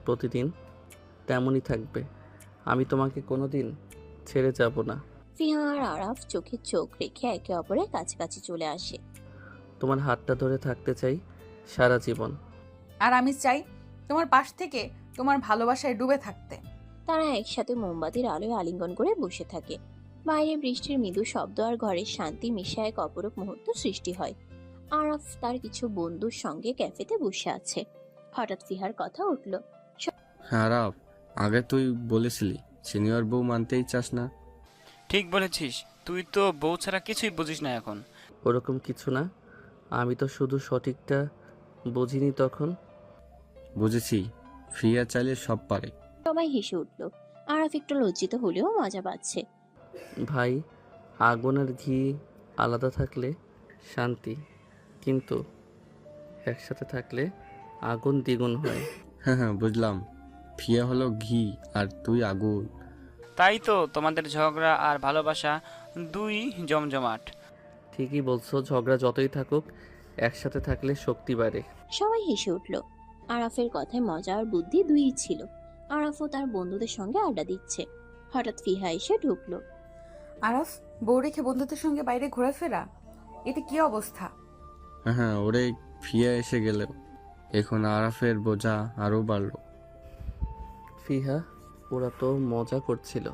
প্রতিদিন তেমনই থাকবে। আমি তোমাকে কোনোদিন ছেড়ে যাব না। ফিহা আর আরাফ চোখে চোখ রেখে একে অপরের কাছাকাছি চলে আসে। তোমার হাতটা ধরে থাকতে চাই সারা জীবন। আর আমি চাই তোমার পাশ থেকে তোমার ভালোবাসায় ডুবে থাকতে। তারা একসাথে মোমবাতির আলোয় আলিঙ্গন করে বসে থাকে। বাইরে বৃষ্টির মৃদু শব্দ আর ঘরের শান্তি মিশে এক অপরূপ মুহূর্ত সৃষ্টি হয়। আরাফ তার কিছু বন্ধুর সঙ্গে ক্যাফেতে বসে আছে। হঠাৎ ফিহার কথা উঠল। হ্যাঁ আরাফ, আগে তুই বলেছিলি সিনিয়র বউ মানতেই চাস না। ঠিক বলেছিস, তুই তো বউ ছাড়া কিছুই বুঝিস না এখন। ওরকম কিছু না, আমি তো শুধু সঠিকটা বুঝিনি তখন। বুঝেছি, ফিয়া চাইলে সব পারে। সবাই হেসে উঠল। আরাফ একটু লজ্জিত হলেও মজা পাচ্ছে। ভাই, আগুন আর ঘি আলাদা থাকলে শান্তি, কিন্তু একসাথে থাকলে আগুন দ্বিগুণ হয়। হ্যাঁ হ্যাঁ বুঝলাম, ফিয়া হলো ঘি আর তুই আগুন। তাই তো তোমাদের ঝগড়া আর ভালোবাসা দুই জমজমাট। ঠিকই বলছো, ঝগড়া যতই থাকুক একসাথে থাকলে শক্তি বাড়ে। সবাই হেসে উঠল। আরাফের কথায় মজা আর বুদ্ধি দুইই ছিল। আরাফও তার বন্ধুদের সঙ্গে আড্ডা দিচ্ছে। হঠাৎ ফিহা এসে ঢুকলো। আরাফ, বউ রেখে বন্ধুদের সঙ্গে বাইরে ঘোরাফেরা, এতে কি অবস্থা? হ্যাঁ, ওরে ফিয়া এসে গেল, এখন আরাফের বোঝা আরও বাড়লো। ফিহা, ওরা তো মজা করছিল।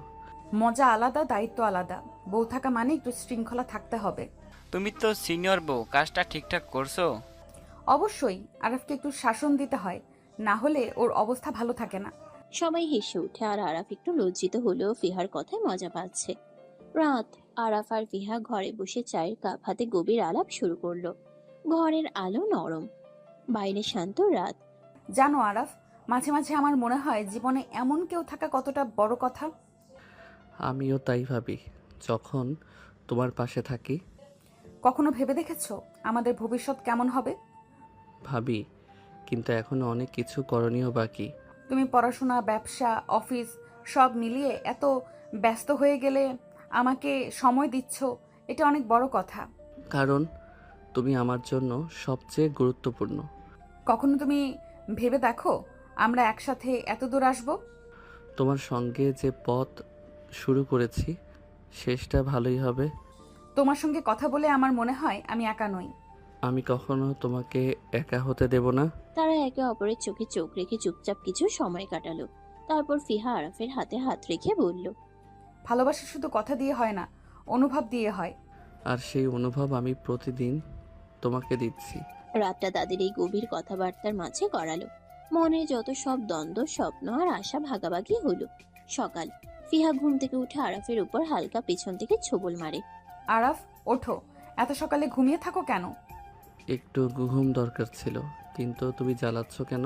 মজা আলাদা, দায়িত্ব আলাদা। বউ থাকা মানে একটু শৃঙ্খলা থাকতে হবে। তুমি তো সিনিয়র বউ, কাজটা ঠিকঠাক করছো? অবশ্যই আরাফকে একটু শাসন দিতে হয়, না হলে ওর অবস্থা ভালো থাকে না। সবাই হেসে উঠে আর আরাফ একটু লজ্জিত হলেও ফিহার কথায় মজা পাচ্ছে। রাত। আরাফ আর ফিহা ঘরে বসে চায়ের কাপ হাতে গভীর আলাপ শুরু করলো। ঘরের আলো নরম, বাইরে শান্ত রাত। জানো আরাফ, মাঝে মাঝে আমার মনে হয় জীবনে এমন কেউ থাকা কতটা বড় কথা। আমিও তাই ভাবি যখন তোমার পাশে থাকি। কখনো ভেবে দেখেছো আমাদের ভবিষ্যৎ কেমন হবে? ভাবি, কিন্তু এখনো অনেক কিছু করণীয় বাকি। তুমি পড়াশোনা, ব্যবসা, অফিস সব মিলিয়ে এত ব্যস্ত হয়ে গেলে আমাকে সময় দিচ্ছ, এটা অনেক বড় কথা। কারণ তুমি আমার জন্য সবচেয়ে গুরুত্বপূর্ণ। কখনো তুমি ভেবে দেখো আমরা একসাথে এত দূর আসবো? তোমার সঙ্গে যে পথ শুরু করেছি শেষটা ভালোই হবে। তোমার সঙ্গে কথা বলে আমার মনে হয় আমি একা নই। আমি কখনো তোমাকে একা হতে দেব না। তারা একে অপরের চোখে চোখ রেখে চুপচাপ কিছু সময় কাটালো। তারপর ফিহা আরাফের হাতে হাত রেখে বলল, ভালোবাসা শুধু কথা দিয়ে হয় না, অনুভব দিয়ে হয়। আর সেই অনুভব আমি প্রতিদিন তোমাকে দিচ্ছি। রাতটা তাদের এই গভীর কথাবার্তার মাঝে গড়ালো। মনে যত সব দ্বন্দ্ব, স্বপ্ন আর আশা ভাগাভাগি হলো। সকাল। ফিহা ঘুম থেকে উঠে আরাফের উপর হালকা পেছন থেকে ছোবল মারে। আরাফ, ওঠো, এত সকালে ঘুমিয়ে থাকো কেন? একটু ঘুম দরকার ছিল, কিন্তু তুমি জ্বালাচ্ছ কেন?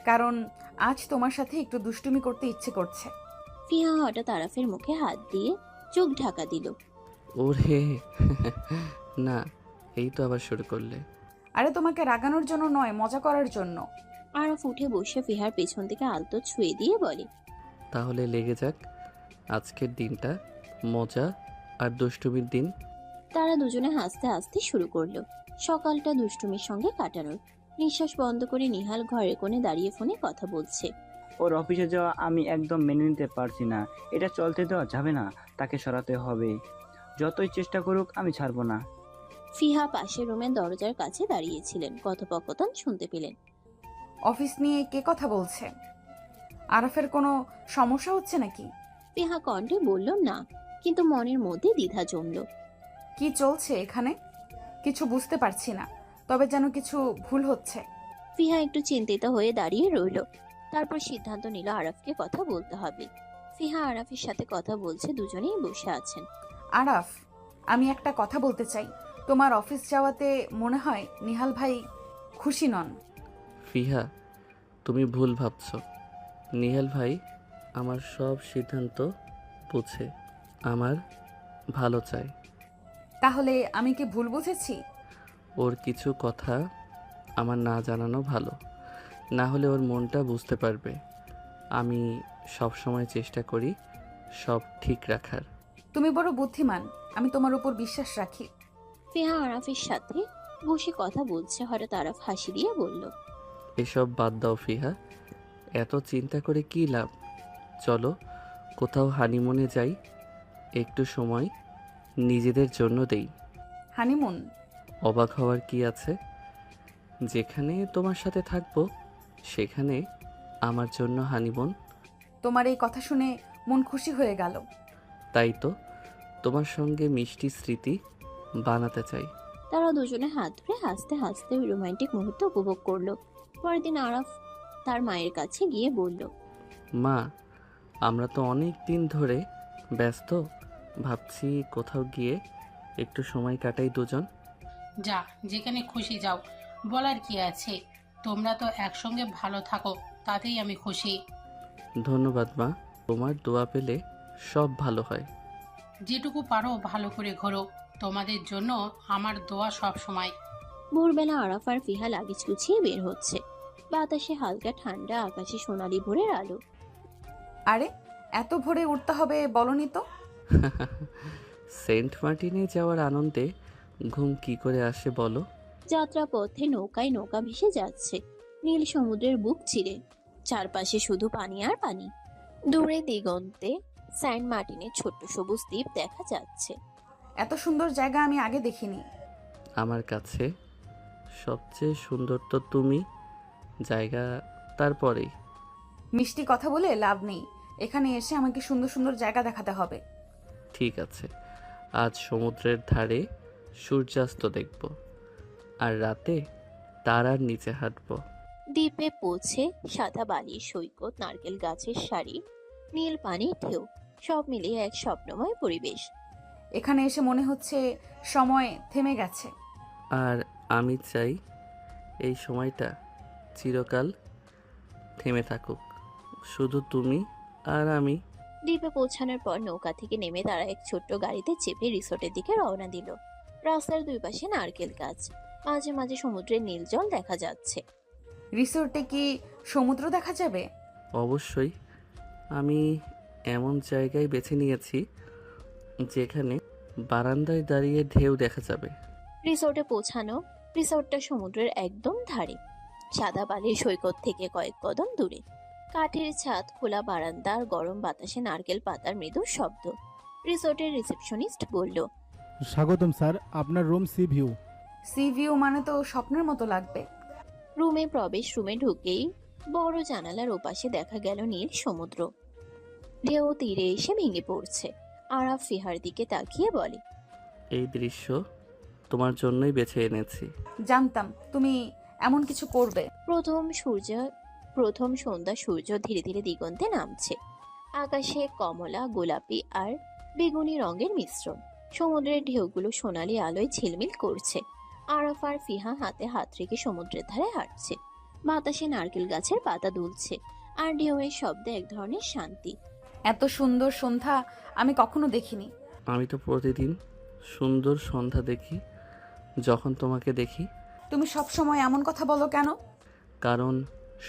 কারণ আজ তোমার সাথে একটু দুষ্টুমি করতে ইচ্ছে করছে। ফিহা হঠাৎ আরাফের মুখে হাত দিয়ে চোখ ঢাকা দিল। ওরে না, এই তো আবার শুরু করলে। আরে তোমাকে রাগানোর জন্য নয়, মজা করার জন্য। আরাফ উঠে বসে ফিহার পেছন থেকে আলতো ছুঁয়ে দিয়ে বলে, তাহলে লেগে যাক আজকের দিনটা মজা আর দুষ্টুমির দিন। তারা দুজনে হাসতে হাসতে শুরু করলো সকালটা দুষ্টুমির সঙ্গে কাটানোর। নিঃশ্বাস বন্ধ করে নিহাল ঘরের কোণে দাঁড়িয়ে ফোনে কথা বলছে। ওর অফিসে যাওয়া আমি একদম মেনে নিতে পারছি না। এটা চলতে দেওয়া যাবে না, তাকে সরাতে হবে। যতই চেষ্টা করুক আমি ছাড়বো না। ফিহা পাশের রুমের দরজার কাছে দাঁড়িয়েছিলেন, কথোপকথন শুনতে পেলেন। অফিস নিয়ে কে কথা বলছে? আরাফের কোনো সমস্যা হচ্ছে নাকি? ফিহা কণ্ঠে বলল না, কিন্তু মনের মধ্যে দ্বিধা জমল। কি চলছে এখানে? কিছু বুঝতে পারছি না, তবে যেন কিছু ভুল হচ্ছে। ফিহা একটু চিন্তিত হয়ে দাঁড়িয়ে রইল। তারপর সিদ্ধান্ত নিল আরাফকে কথা বলতে হবে। ফিহা আরাফের সাথে কথা বলছে, দুজনেই বসে আছেন। আরাফ, আমি একটা কথা বলতে চাই। তোমার অফিস যাওয়াতে মনে হয় নিহাল ভাই খুশি নন। ফিহা, তুমি ভুল ভাবছ। নিহাল ভাই আমার সব সিদ্ধান্ত বুঝে, আমার ভালো চায়। তাহলে আমি কি ভুল বুঝেছি? ওর কিছু কথা আমার না জানানো ভালো, না হলে ওর মনটা বুঝতে পারবে। আমি সব সময় চেষ্টা করি সব ঠিক রাখার। তুমি বড় বুদ্ধিমান, আমি তোমার উপর বিশ্বাস রাখি। ফিহা আরাফের সাথে বসে কথা বলছে, হঠাৎ আরাফ হাসি দিয়ে বলল, এসব বাদ দাও ফিহা, এত চিন্তা করে কী লাভ? চলো কোথাও হানিমুনে যাই, একটু সময় নিজেদের জন্য দেই। হানিমুন? অবাক হওয়ার কি আছে? যেখানে তোমার সাথে থাকবো সেখানে আমার জন্য হানিমুন। তোমার এই কথা শুনে মন খুশি হয়ে গেল। তাই তো তোমার সঙ্গে মিষ্টি স্মৃতি বানাতে চাই। তারা দুজনে হাত ধরে হাসতে হাসতে ওই রোমান্টিক মুহূর্ত উপভোগ করলো। পরের দিন আরাফ তার মায়ের কাছে গিয়ে বলল, মা, আমরা তো অনেক দিন ধরে ব্যস্ত, ভাবছি কোথাও গিয়ে একটু সময় কাটাই দুজন। যা, যেখানে খুশি যাও, বলার কি আছে? তোমরা তো একসঙ্গে ভালো থাকো, তাতেই আমি খুশি। ধন্যবাদ মা, তোমার দোয়া পেলে সব ভালো হয়। যেটুকু পারো ভালো করে ঘোরো, তোমাদের জন্য আমার দোয়া সব সময়। ভোরবেলা আরাফ আর ফিহা লাগেজ গুছিয়ে বের হচ্ছে। বাতাসে হালকা ঠান্ডা, আকাশে সোনালি ভোরের আলো। আরে, এত ভোরে উঠতে হবে বলনি তো? সেন্ট মার্টিনে যাওয়ার আনন্দে ঘুম কি করে আসে বলো? যাত্রা পথে নৌকায় নৌকা ভেসে যাচ্ছে নীল সমুদ্রের বুক চিরে। চারপাশে শুধু পানি আর পানি। দূরে দিগন্তে স্যান্ড মার্টিনের ছোট্ট সবুজ দ্বীপ দেখা যাচ্ছে। এত সুন্দর জায়গা আমি আগে দেখিনি। আমার কাছে সবচেয়ে সুন্দর তো তুমি, জায়গা তারপরেই। মিষ্টি কথা বলে লাভ নেই, এখানে এসে আমাকে সুন্দর সুন্দর জায়গা দেখাতে হবে। ঠিক আছে, আজ সমুদ্রের ধারে সূর্যাস্ত দেখব, আর রাতে তারার নিচে হাঁটবো। দ্বীপে পৌঁছে সাদা বালির সৈকত, নারকেল গাছের সারি, নীল পানির ঢেউ, সব মিলিয়ে এক স্বপ্নময় পরিবেশ। এখানে এসে মনে হচ্ছে সময় থেমে গেছে। আর আমি চাই এই সময়টা চিরকাল থেমে থাকুক, শুধু তুমি আর আমি। দ্বীপে পৌঁছানোর পর নৌকা থেকে নেমে তারা এক ছোট্ট গাড়িতে চেপে রিসোর্টের দিকে রওনা দিল। রাস্তার দুই পাশে নারকেল গাছ, মাঝে মাঝে সমুদ্রের নীল জল দেখা যাচ্ছে। রিসোর্টে কি সমুদ্র দেখা যাবে? অবশ্যই, আমি এমন জায়গায় বেছে নিয়েছি যেখানে বারান্দায় দাঁড়িয়ে ঢেউ দেখা যাবে। রিসোর্টে পৌঁছানো। রিসোর্টটা সমুদ্রের একদম ধারে, সাদা বালির সৈকত থেকে কয়েক কদম দূরে। কাঠের ছাদ, খোলা বারান্দা আর গরম বাতাসে নারকেল পাতার মৃদু শব্দ। রিসোর্টের রিসেপশনিস্ট বলল, স্বাগতম স্যার, আপনার room C view. C view মানে তো স্বপ্নের মতো লাগবে। রুমে প্রবেশ। রুমে ঢুকেই বড় জানালার ওপাশে দেখা গেল নীল সমুদ্র। ঢেউ তীরে এসে ভেঙে পড়ছে। আরাফ ফিহার দিকে তাকিয়ে বলে, এই দৃশ্য তোমার জন্যই বেছে এনেছি। জানতাম তুমি এমন কিছু করবে। প্রথম সন্ধ্যা সূর্য ধীরে ধীরে দিগন্তে নামছে। আকাশে কমলা, গোলাপি আর বেগুনি রঙের মিশ্রণ। সমুদ্রের ঢেউগুলো সোনালি আলোয় ঝিলমিল করছে। আরাফ আর ফিহা হাতে হাত রেখে সমুদ্রের ধারে হাঁটছে। বাতাসে নারকেল গাছের পাতা দুলছে আর ঢেউয়ের শব্দে এক ধরনের শান্তি। এত সুন্দর সন্ধ্যা আমি কখনো দেখিনি। আমি তো প্রতিদিন সুন্দর সন্ধ্যা দেখি যখন তোমাকে দেখি। তুমি সব সময় এমন কথা বলো কেন? কারণ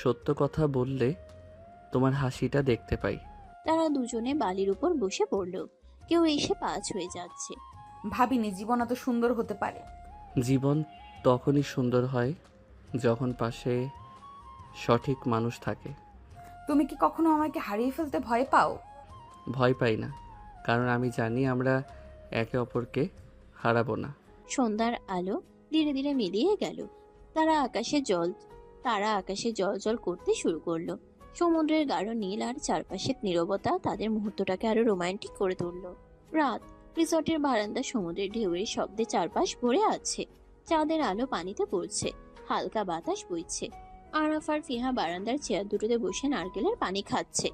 সত্য কথা বললে তোমার হাসিটা দেখতে পাই। তারা দুজনে বালির উপর বসে পড়ল। কেউ এসে পা ছুঁয়ে যাচ্ছে। ভাবিনি জীবন এত সুন্দর হতে পারে। জীবন তখনই সুন্দর হয় যখন পাশে সঠিক মানুষ থাকে। তুমি কি কখনো আমাকে হারিয়ে ফেলতে ভয় পাও? ভয় পাই না, কারণ আমি জানি আমরা একে অপরকে হারাবো না। সন্ধ্যার আলো ধীরে ধীরে মিলিয়ে গেল। তারা আকাশে জল জল করতে শুরু করলো। সমুদ্রের গাঢ় নীল আর চারপাশের নীরবতা তাদের মুহূর্তটাকে আরো রোমান্টিক করে তুললো। রাত। রিসর্টের বারান্দা সমুদ্রের ঢেউয়ের শব্দে চারপাশ ভরে আছে। চাঁদের আলো পানিতে পড়ছে, হালকা বাতাস বইছে। আরাফ আর ফিহা বারান্দার চেয়ার দুটোতে বসে নারকেলের পানি খাচ্ছে।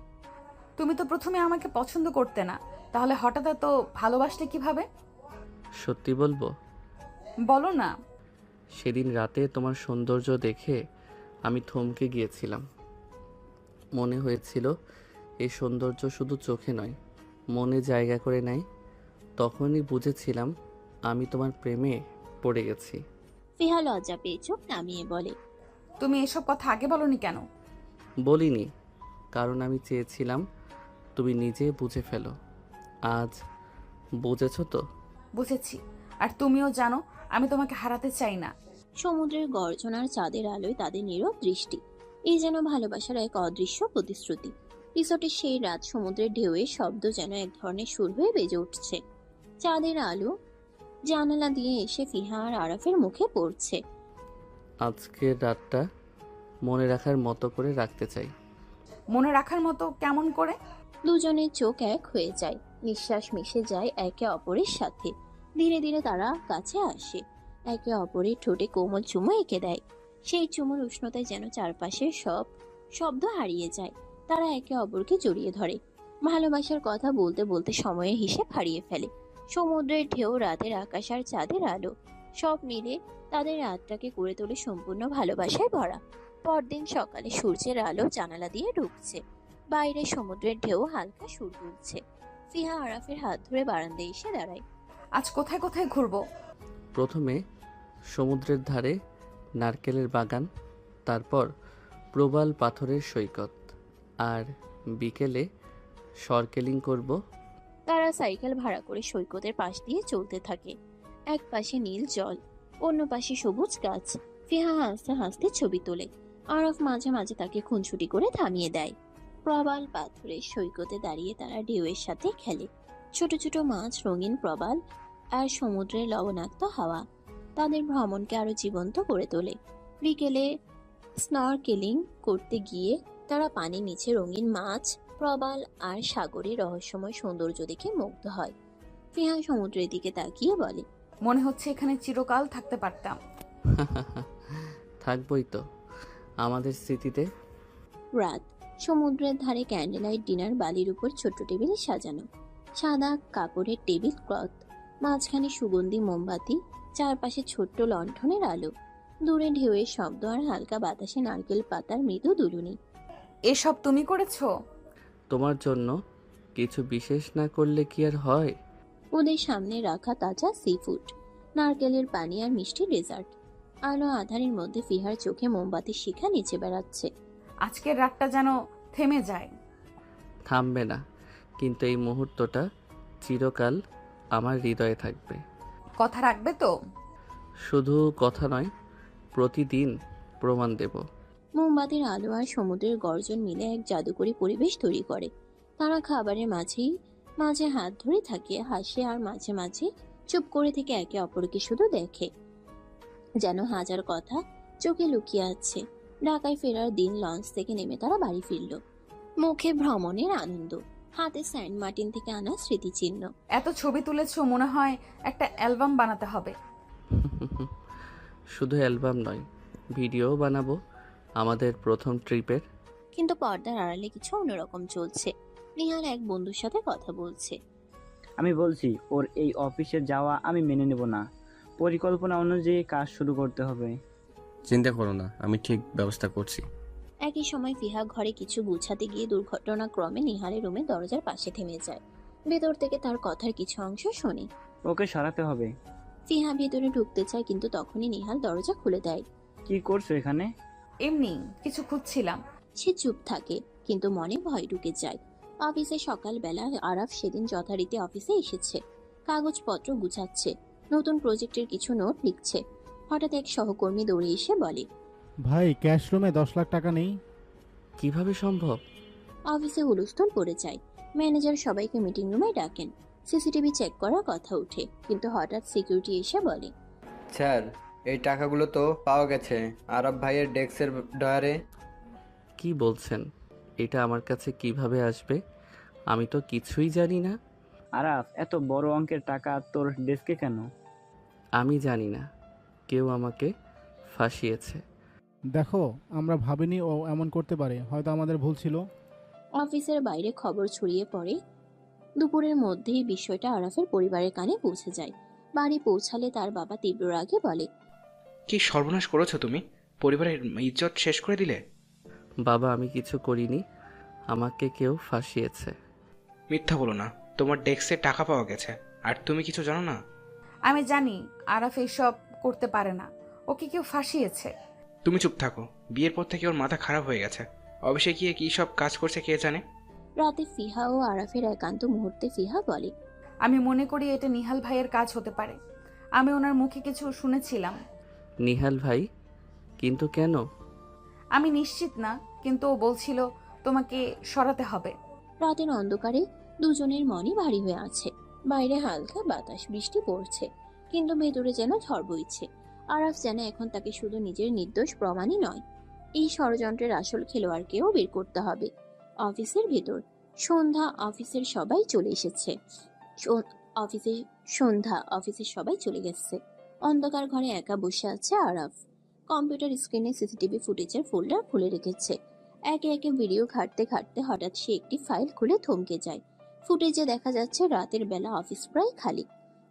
তুমি তো প্রথমে আমাকে পছন্দ করতে না, তাহলে হঠাৎ এত ভালোবাসলে কিভাবে? সত্যি বলবো, বলো না। সেদিন রাতে তোমার সৌন্দর্য দেখে আমি থমকে গিয়েছিলাম। মনে হয়েছিল এই সৌন্দর্য শুধু চোখে নয়, মনে জায়গা করে নেয়। তখনই বুঝেছিলাম আমি তোমার প্রেমে পড়ে গেছি। ফিহা লজ্জা পেয়ে চোখ নামিয়ে বলে, তুমি এসব কথা আগে বলনি কেন? বলিনি, কারণ আমি চেয়েছিলাম তুমি নিজে বুঝে ফেলো। আজ বুঝেছো তো? বুঝেছি, আর তুমিও জানো আমি তোমাকে হারাতে চাই না। সমুদ্রের গর্জনার চাঁদের আলোয় তাদের নীরব দৃষ্টি। এই যেন ভালোবাসার এক অদৃশ্য প্রতিশ্রুতি। রিসোর্টের সেই রাত সমুদ্রের ঢেউয়ের শব্দ যেন এক ধরনের সুর হয়ে বেজে উঠছে। চাঁদের আলো জানালা দিয়ে এসে ফিহা আর আরাফের মুখে পড়ছে। আজকের রাতটা মনে রাখার মতো করে রাখতে চাই। মনে রাখার মতো কেমন করে? দুজনের চোখ এক হয়ে যায়, নিঃশ্বাস মিশে যায় একে অপরের সাথে। ধীরে ধীরে তারা কাছে আসে, একে অপরের ঠোঁটে কোমল চুমু এঁকে দেয়। সেই চুমুর উষ্ণতায় যেন চারপাশের সব শব্দ হারিয়ে যায়। তারা একে অপরকে জড়িয়ে ধরে, ভালোবাসার কথা বলতে বলতে সময়ের হিসেব হারিয়ে ফেলে। সমুদ্রের ঢেউ, রাতের আকাশ আর চাঁদের আলো সব মিলে তাদের রাতটাকে করে তোলে সম্পূর্ণ ভালোবাসায় ভরা। পরদিন সকালে সূর্যের আলো জানালা দিয়ে ঢুকছে। বাইরে সমুদ্রের ঢেউ হালকা সুর তুলছে। ফিহা আরাফের হাত ধরে বারান্দায় এসে দাঁড়ায়। আজ কোথায় কোথায় ঘুরবো? প্রথমে সমুদ্রের ধারে নারকেলের বাগান, তারপর প্রবাল পাথরের সৈকত, আর বিকেলে সরকেলিং করব। তারা সাইকেল ভাড়া করে সৈকতের পাশ দিয়ে চলতে থাকে। এক পাশে নীল জল, অন্য পাশে সবুজ গাছ। ফিহা হাসতে হাসতে ছবি তোলে। আরাফ মাঝে মাঝে তাকে খুনছুটি করে থামিয়ে দেয়। প্রবাল পাথরের সৈকতে দাঁড়িয়ে তারা ঢেউয়ের সাথে খেলে। ছোট ছোট মাছ, রঙিন প্রবাল আর সমুদ্রের লবণাক্ত হাওয়া তাদের ভ্রমণকে আরো জীবন্ত করে তোলে। বিকেলে স্নরকেলিং করতে গিয়ে তারা পানির নিচে রঙিন মাছ, প্রবাল আর সাগরের রহস্যময় সৌন্দর্য দেখে মুগ্ধ হয়। ফিহা সমুদ্রের দিকে তাকিয়ে বলে, মনে হচ্ছে এখানে চিরকাল থাকতে পারতাম। থাকবই তো আমাদের স্মৃতিতে। রাত। সমুদ্রের ধারে ক্যান্ডেলাইট ডিনার, বালির উপর ছোট্ট টেবিলে সাজানো। সাদা কাপড়ের টেবিল ক্লথ, মাঝখানে সুগন্ধি মোমবাতি, চারপাশে ছোট্ট লণ্ঠনের আলো। দূরে ঢেউয়ের শব্দ আর হালকা বাতাসে নারকেল পাতার মৃদু দুলুনি। এসব তুমি করেছো? তোমার জন্য কিছু বিশেষ না করলে কি আর হয়? ওদের সামনে রাখা তাজা সি ফুড, নারকেলের পানি আর মিষ্টি ডেজার্ট। আলো আধারের মধ্যে ফিহার চোখে মোমবাতির শিখা নিচে বেড়াচ্ছে। আজকের রাতটা যেন থেমে যায়। থামবে না, কিন্তু এই মুহূর্তটা চিরকাল আমার হৃদয়ে থাকবে। কথা রাখবে তো? শুধু কথা নয়, প্রতিদিন প্রমাণ দেব। মোমবাতির আলো আর সমুদ্রের গর্জন মিলে এক জাদুকরী পরিবেশ তৈরি করে। তারা খাবারের মাঝে হাত ধরে থাকে, হাসে আর মাঝে মাঝে চুপ করে থেকে একে অপরকে শুধু দেখে, যেন হাজার কথা চোখে লুকিয়ে আছে। ঢাকায় ফেরার দিন লঞ্চ থেকে নেমে তারা বাড়ি ফিরল, মুখে ভ্রমণের আনন্দ, হাতে সেন্ট মার্টিন থেকে আনা স্মৃতিচিহ্ন। এত ছবি তুলেছো, মনে হয় একটা অ্যালবাম বানাতে হবে। শুধু অ্যালবাম নয়, ভিডিও বানাবো আমাদের প্রথম ট্রিপের। কিন্তু পর্দার আড়ালে কিছু অন্যরকম চলছে। নিহাল এক বন্ধুর সাথে কথা বলছে। আমি বলছি ওর এই অফিসে যাওয়া আমি মেনে নেব না। পরিকল্পনা অনুযায়ী কাজ শুরু করতে হবে। চিন্তা করো না, আমি ঠিক ব্যবস্থা করছি। একই সময় ফিহা ঘরে কিছু গুছাতে গিয়ে দুর্ঘটনাক্রমে নিহালের রুমে দরজার পাশে থেমে যায়। ভেতর থেকে তার কথার কিছু অংশ শোনে। ওকে সরাতে হবে। ফিহা ভেতরে ঢুকতে চায়, কিন্তু তখনই নিহাল দরজা খুলে দেয়। কি করছো এখানে? এমনি কিছু খুঁজছিলাম। সে চুপ থাকে, কিন্তু মনে ভয় ঢুকে যায়। অফিসে সকালবেলা আরাফ সেদিন যথারীতি অফিসে এসেছে, কাগজপত্র গুছাচ্ছে, নতুন প্রজেক্টের কিছু নোট লিখছে। হঠাৎ এক সহকর্মী দৌড়ে এসে বলে, ভাই ক্যাশ রুমে 10 লাখ টাকা নেই। কিভাবে সম্ভব? অফিসে হুলস্থুল পড়ে যায়। ম্যানেজার সবাইকে মিটিং রুমে ডাকেন। সিসিটিভি চেক করার কথা ওঠে, কিন্তু হঠাৎ সিকিউরিটি এসে বলে, স্যার এই টাকাগুলো তো পাওয়া গেছে আরব ভাইয়ের ডেস্কের ডয়ারে। কি বলছেন? এটা আমার কাছে কিভাবে আসবে? আমি তো কিছুই জানি না। আরাফ, এত বড় অঙ্কের টাকা তোর ডেস্কে কেন? আমি জানি না, কেউ আমাকে ফাঁসিয়েছে। দেখো, আমরা ভাবিনি ও এমন করতে পারে, হয়তো আমাদের ভুল ছিল। অফিসের বাইরে খবর ছড়িয়ে পড়ে। দুপুরের মধ্যেই বিষয়টা আরাফের পরিবারের কানে পৌঁছে যায়। বাড়ি পৌঁছালে তার বাবা তীব্র রাগে বলে, কি সর্বনাশ করেছো তুমি? পরিবারের ইজ্জত শেষ করে দিলে। বাবা, আমি কিছু করিনি, আমাকে কেউ ফাঁসিয়েছে। মিথ্যা বলো না, তোমার ডেস্কে টাকা পাওয়া গেছে আর তুমি কিছু জানো না? আমি জানি আরাফ এসব করতে পারে না, ওকে কেউ ফাঁসিয়েছে। তুমি চুপ থাকো, বিয়ের পর থেকে ওর মাথা খারাপ হয়ে গেছে। অফিসে গিয়ে কি সব কাজ করছে কে জানে। রাতে ফিহা ও আরাফের একান্ত মুহূর্তে ফিহা বলে, আমি মনে করি এটা নিহাল ভাইয়ের কাজ হতে পারে। আমি ওনার মুখে কিছু শুনেছিলাম। নিহাল ভাই? কিন্তু কেন? আমি নিশ্চিত না, কিন্তু ও বলছিল তোমাকে সরাতে হবে। রাতের অন্ধকারে দুজনের মনই ভারী হয়ে আছে। বাইরে হালকা বাতাস, বৃষ্টি পড়ছে, কিন্তু ভেতরে যেন ঝড় বইছে। আরাফ যেন এখন তাকে শুধু নিজের নির্দোষ প্রমাণই নয়, এই ষড়যন্ত্রের আসল খেলোয়াড়কেও বের করতে হবে। অফিসের ভেতর সন্ধ্যা, অফিসের সবাই চলে এসেছে। অফিসের সবাই চলে গেছে। অন্ধকার ঘরে একা বসে আছে আরাফ। কম্পিউটার স্ক্রিনে সিসিটিভি ফুটেজের ফোল্ডার খুলে রেখেছে। একে একে ভিডিও ঘাঁটতে ঘাঁটতে হঠাৎ সে একটি ফাইল খুলে থমকে যায়। ফুটেজে দেখা যাচ্ছে রাতের বেলা অফিস প্রায় খালি।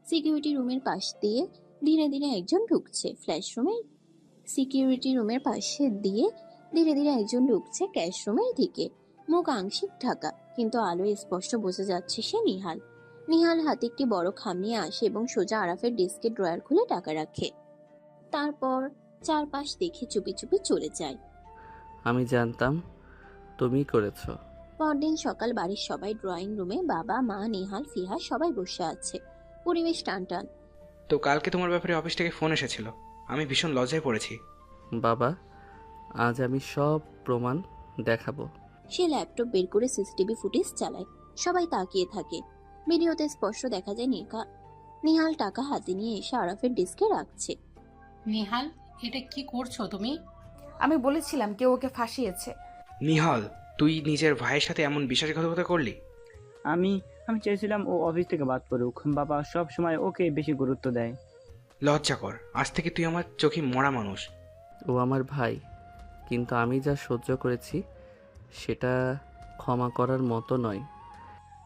সিকিউরিটি রুমের পাশ দিয়ে ধীরে ধীরে একজন ঢুকছে। সিকিউরিটি রুমের পাশে দিয়ে ধীরে ধীরে একজন ঢুকছে ক্যাশ রুমের দিকে। মুখ আংশিক ঢাকা, কিন্তু আলোয় স্পষ্ট বোঝা যাচ্ছে সে নিহাল। নিহাল হাতে একটি বড় খাম নিয়ে আসে এবং সোজা আরাফের ডেস্কের ড্রয়ার খুলে টাকা রাখে। তারপর চারপাশ দেখে চুপি চুপি চলে যায়। আমি জানতাম তুমি করেছো। পরদিন সকাল বাড়ির সবাই ড্রয়িং রুমে, বাবা, মা, নিহাল, ফিহা সবাই বসে আছে। পরিবেশ টানটান। তো কালকে তোমার ব্যাপারে অফিস থেকে ফোন এসেছিল, আমি ভীষণ লজ্জায় পড়েছি। বাবা, আজ আমি সব প্রমাণ দেখাবো। সে ল্যাপটপ বের করে সিসিটিভি ফুটেজ চালায়। সবাই তাকিয়ে থাকে। ভিডিওতে স্পষ্ট দেখা যায় নিহাল টাকা হাতে নিয়ে এসে আরাফের ডেস্কে রাখছে। নিহাল, এটা কি করছো তুমি? আমি বলেছিলাম কেউ ওকে ফাঁসিয়েছে। নিহাল, তুই নিজের ভাইয়ের সাথে এমন বিশ্বাসঘাতকতা করলি? আমি আমি চেয়েছিলাম ও অফিস থেকে বাদ পড়ুক। বাবা সব সময় ওকে বেশি গুরুত্ব দেয়। লজ্জা কর, আজ থেকে তুই আমার চোখে মরা মানুষ। ও আমার ভাই, কিন্তু আমি যা সহ্য করেছি সেটা ক্ষমা করার মতো নয়।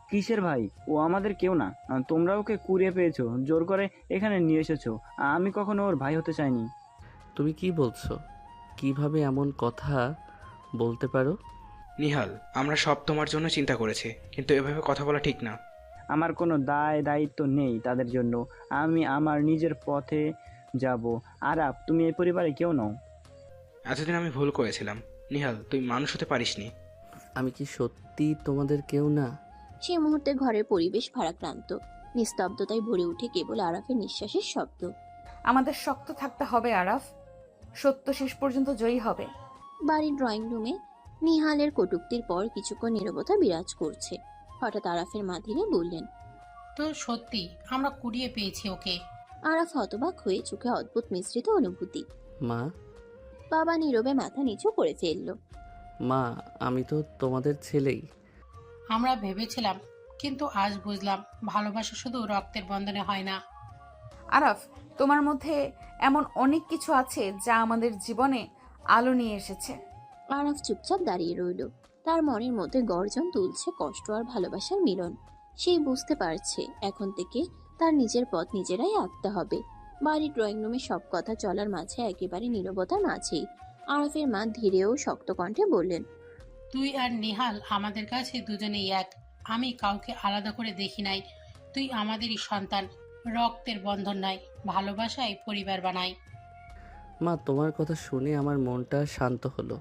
কিসের ভাই? ও আমাদের কেউ না। তোমরা ওকে কুড়িয়ে পেয়েছো, জোর করে এখানে নিয়ে এসেছো। আমি কখনো ওর ভাই হতে চাইনি। তুমি কি বলছো? কিভাবে এমন কথা বলতে পারো? নিহাল, আমরা সব তোমার জন্য চিন্তা করেছি, কিন্তু এভাবে কথা বলা ঠিক না। আমার কোনো দায়িত্ব নেই তাদের জন্য। আমি আমার নিজের পথে যাব। আরাফ, তুমি এই পরিবারে কেউ নও। এতদিন আমি ভুল করেছিলাম। নিহাল, তুই মানুষ হতে পারিসনি। আমি কি সত্যি তোমাদের কেউ না? সে মুহূর্তে ঘরের পরিবেশ ভারাক্রান্ত। নিস্তব্ধতায় ভরে উঠে কেবল আরাফের নিঃশ্বাসের শব্দ। আমাদের শক্ত থাকতে হবে আরাফ, সত্য শেষ পর্যন্ত জয়ী হবে। বাড়ির ড্রয়িং রুমে নিহালের কটূক্তির পর কিছুক্ষণ নীরবতা বিরাজ করছে। হঠাৎ আরাফের মা ধীরে বললেন, তো সত্যি আমরা কুড়িয়ে পেয়েছি ওকে। আরাফ হতবাক হয়ে চোখে অদ্ভুত মিশ্রিত অনুভূতি। মা, বাবা নীরবে মাথা নিচু করে ফেলল। মা, আমি তো তোমাদের ছেলেই। আমরা ভেবেছিলাম, কিন্তু আজ বুঝলাম ভালোবাসা শুধু রক্তের বন্ধনে হয় না। আরাফ, তোমার মধ্যে এমন অনেক কিছু আছে যা আমাদের জীবনে আলো নিয়ে এসেছে। আরাফ চুপচাপ দাঁড়িয়ে রইল। তার মনের মধ্যে গর্জন তুলছে কষ্ট আর ভালোবাসার মিলন। সে বুঝতে পারছে এখন থেকে তার নিজের পথ নিজেরাই আঁকতে হবে। বাড়ির ড্রয়িং রুমে সব কথা চলার মাঝে একেবারে নীরবতার মাঝেই আরাফের মা ধীরে ও শক্ত কণ্ঠে বললেন, তুই আর নিহাল আমাদের কাছে দুজনেই এক। আমি কাউকে আলাদা করে দেখি নাই। তুই আমাদেরই সন্তান। রক্তের বন্ধন নাই, ভালোবাসায় পরিবার বানাই। মা, তোমার কথা শুনে আমার মনটা শান্ত হলো।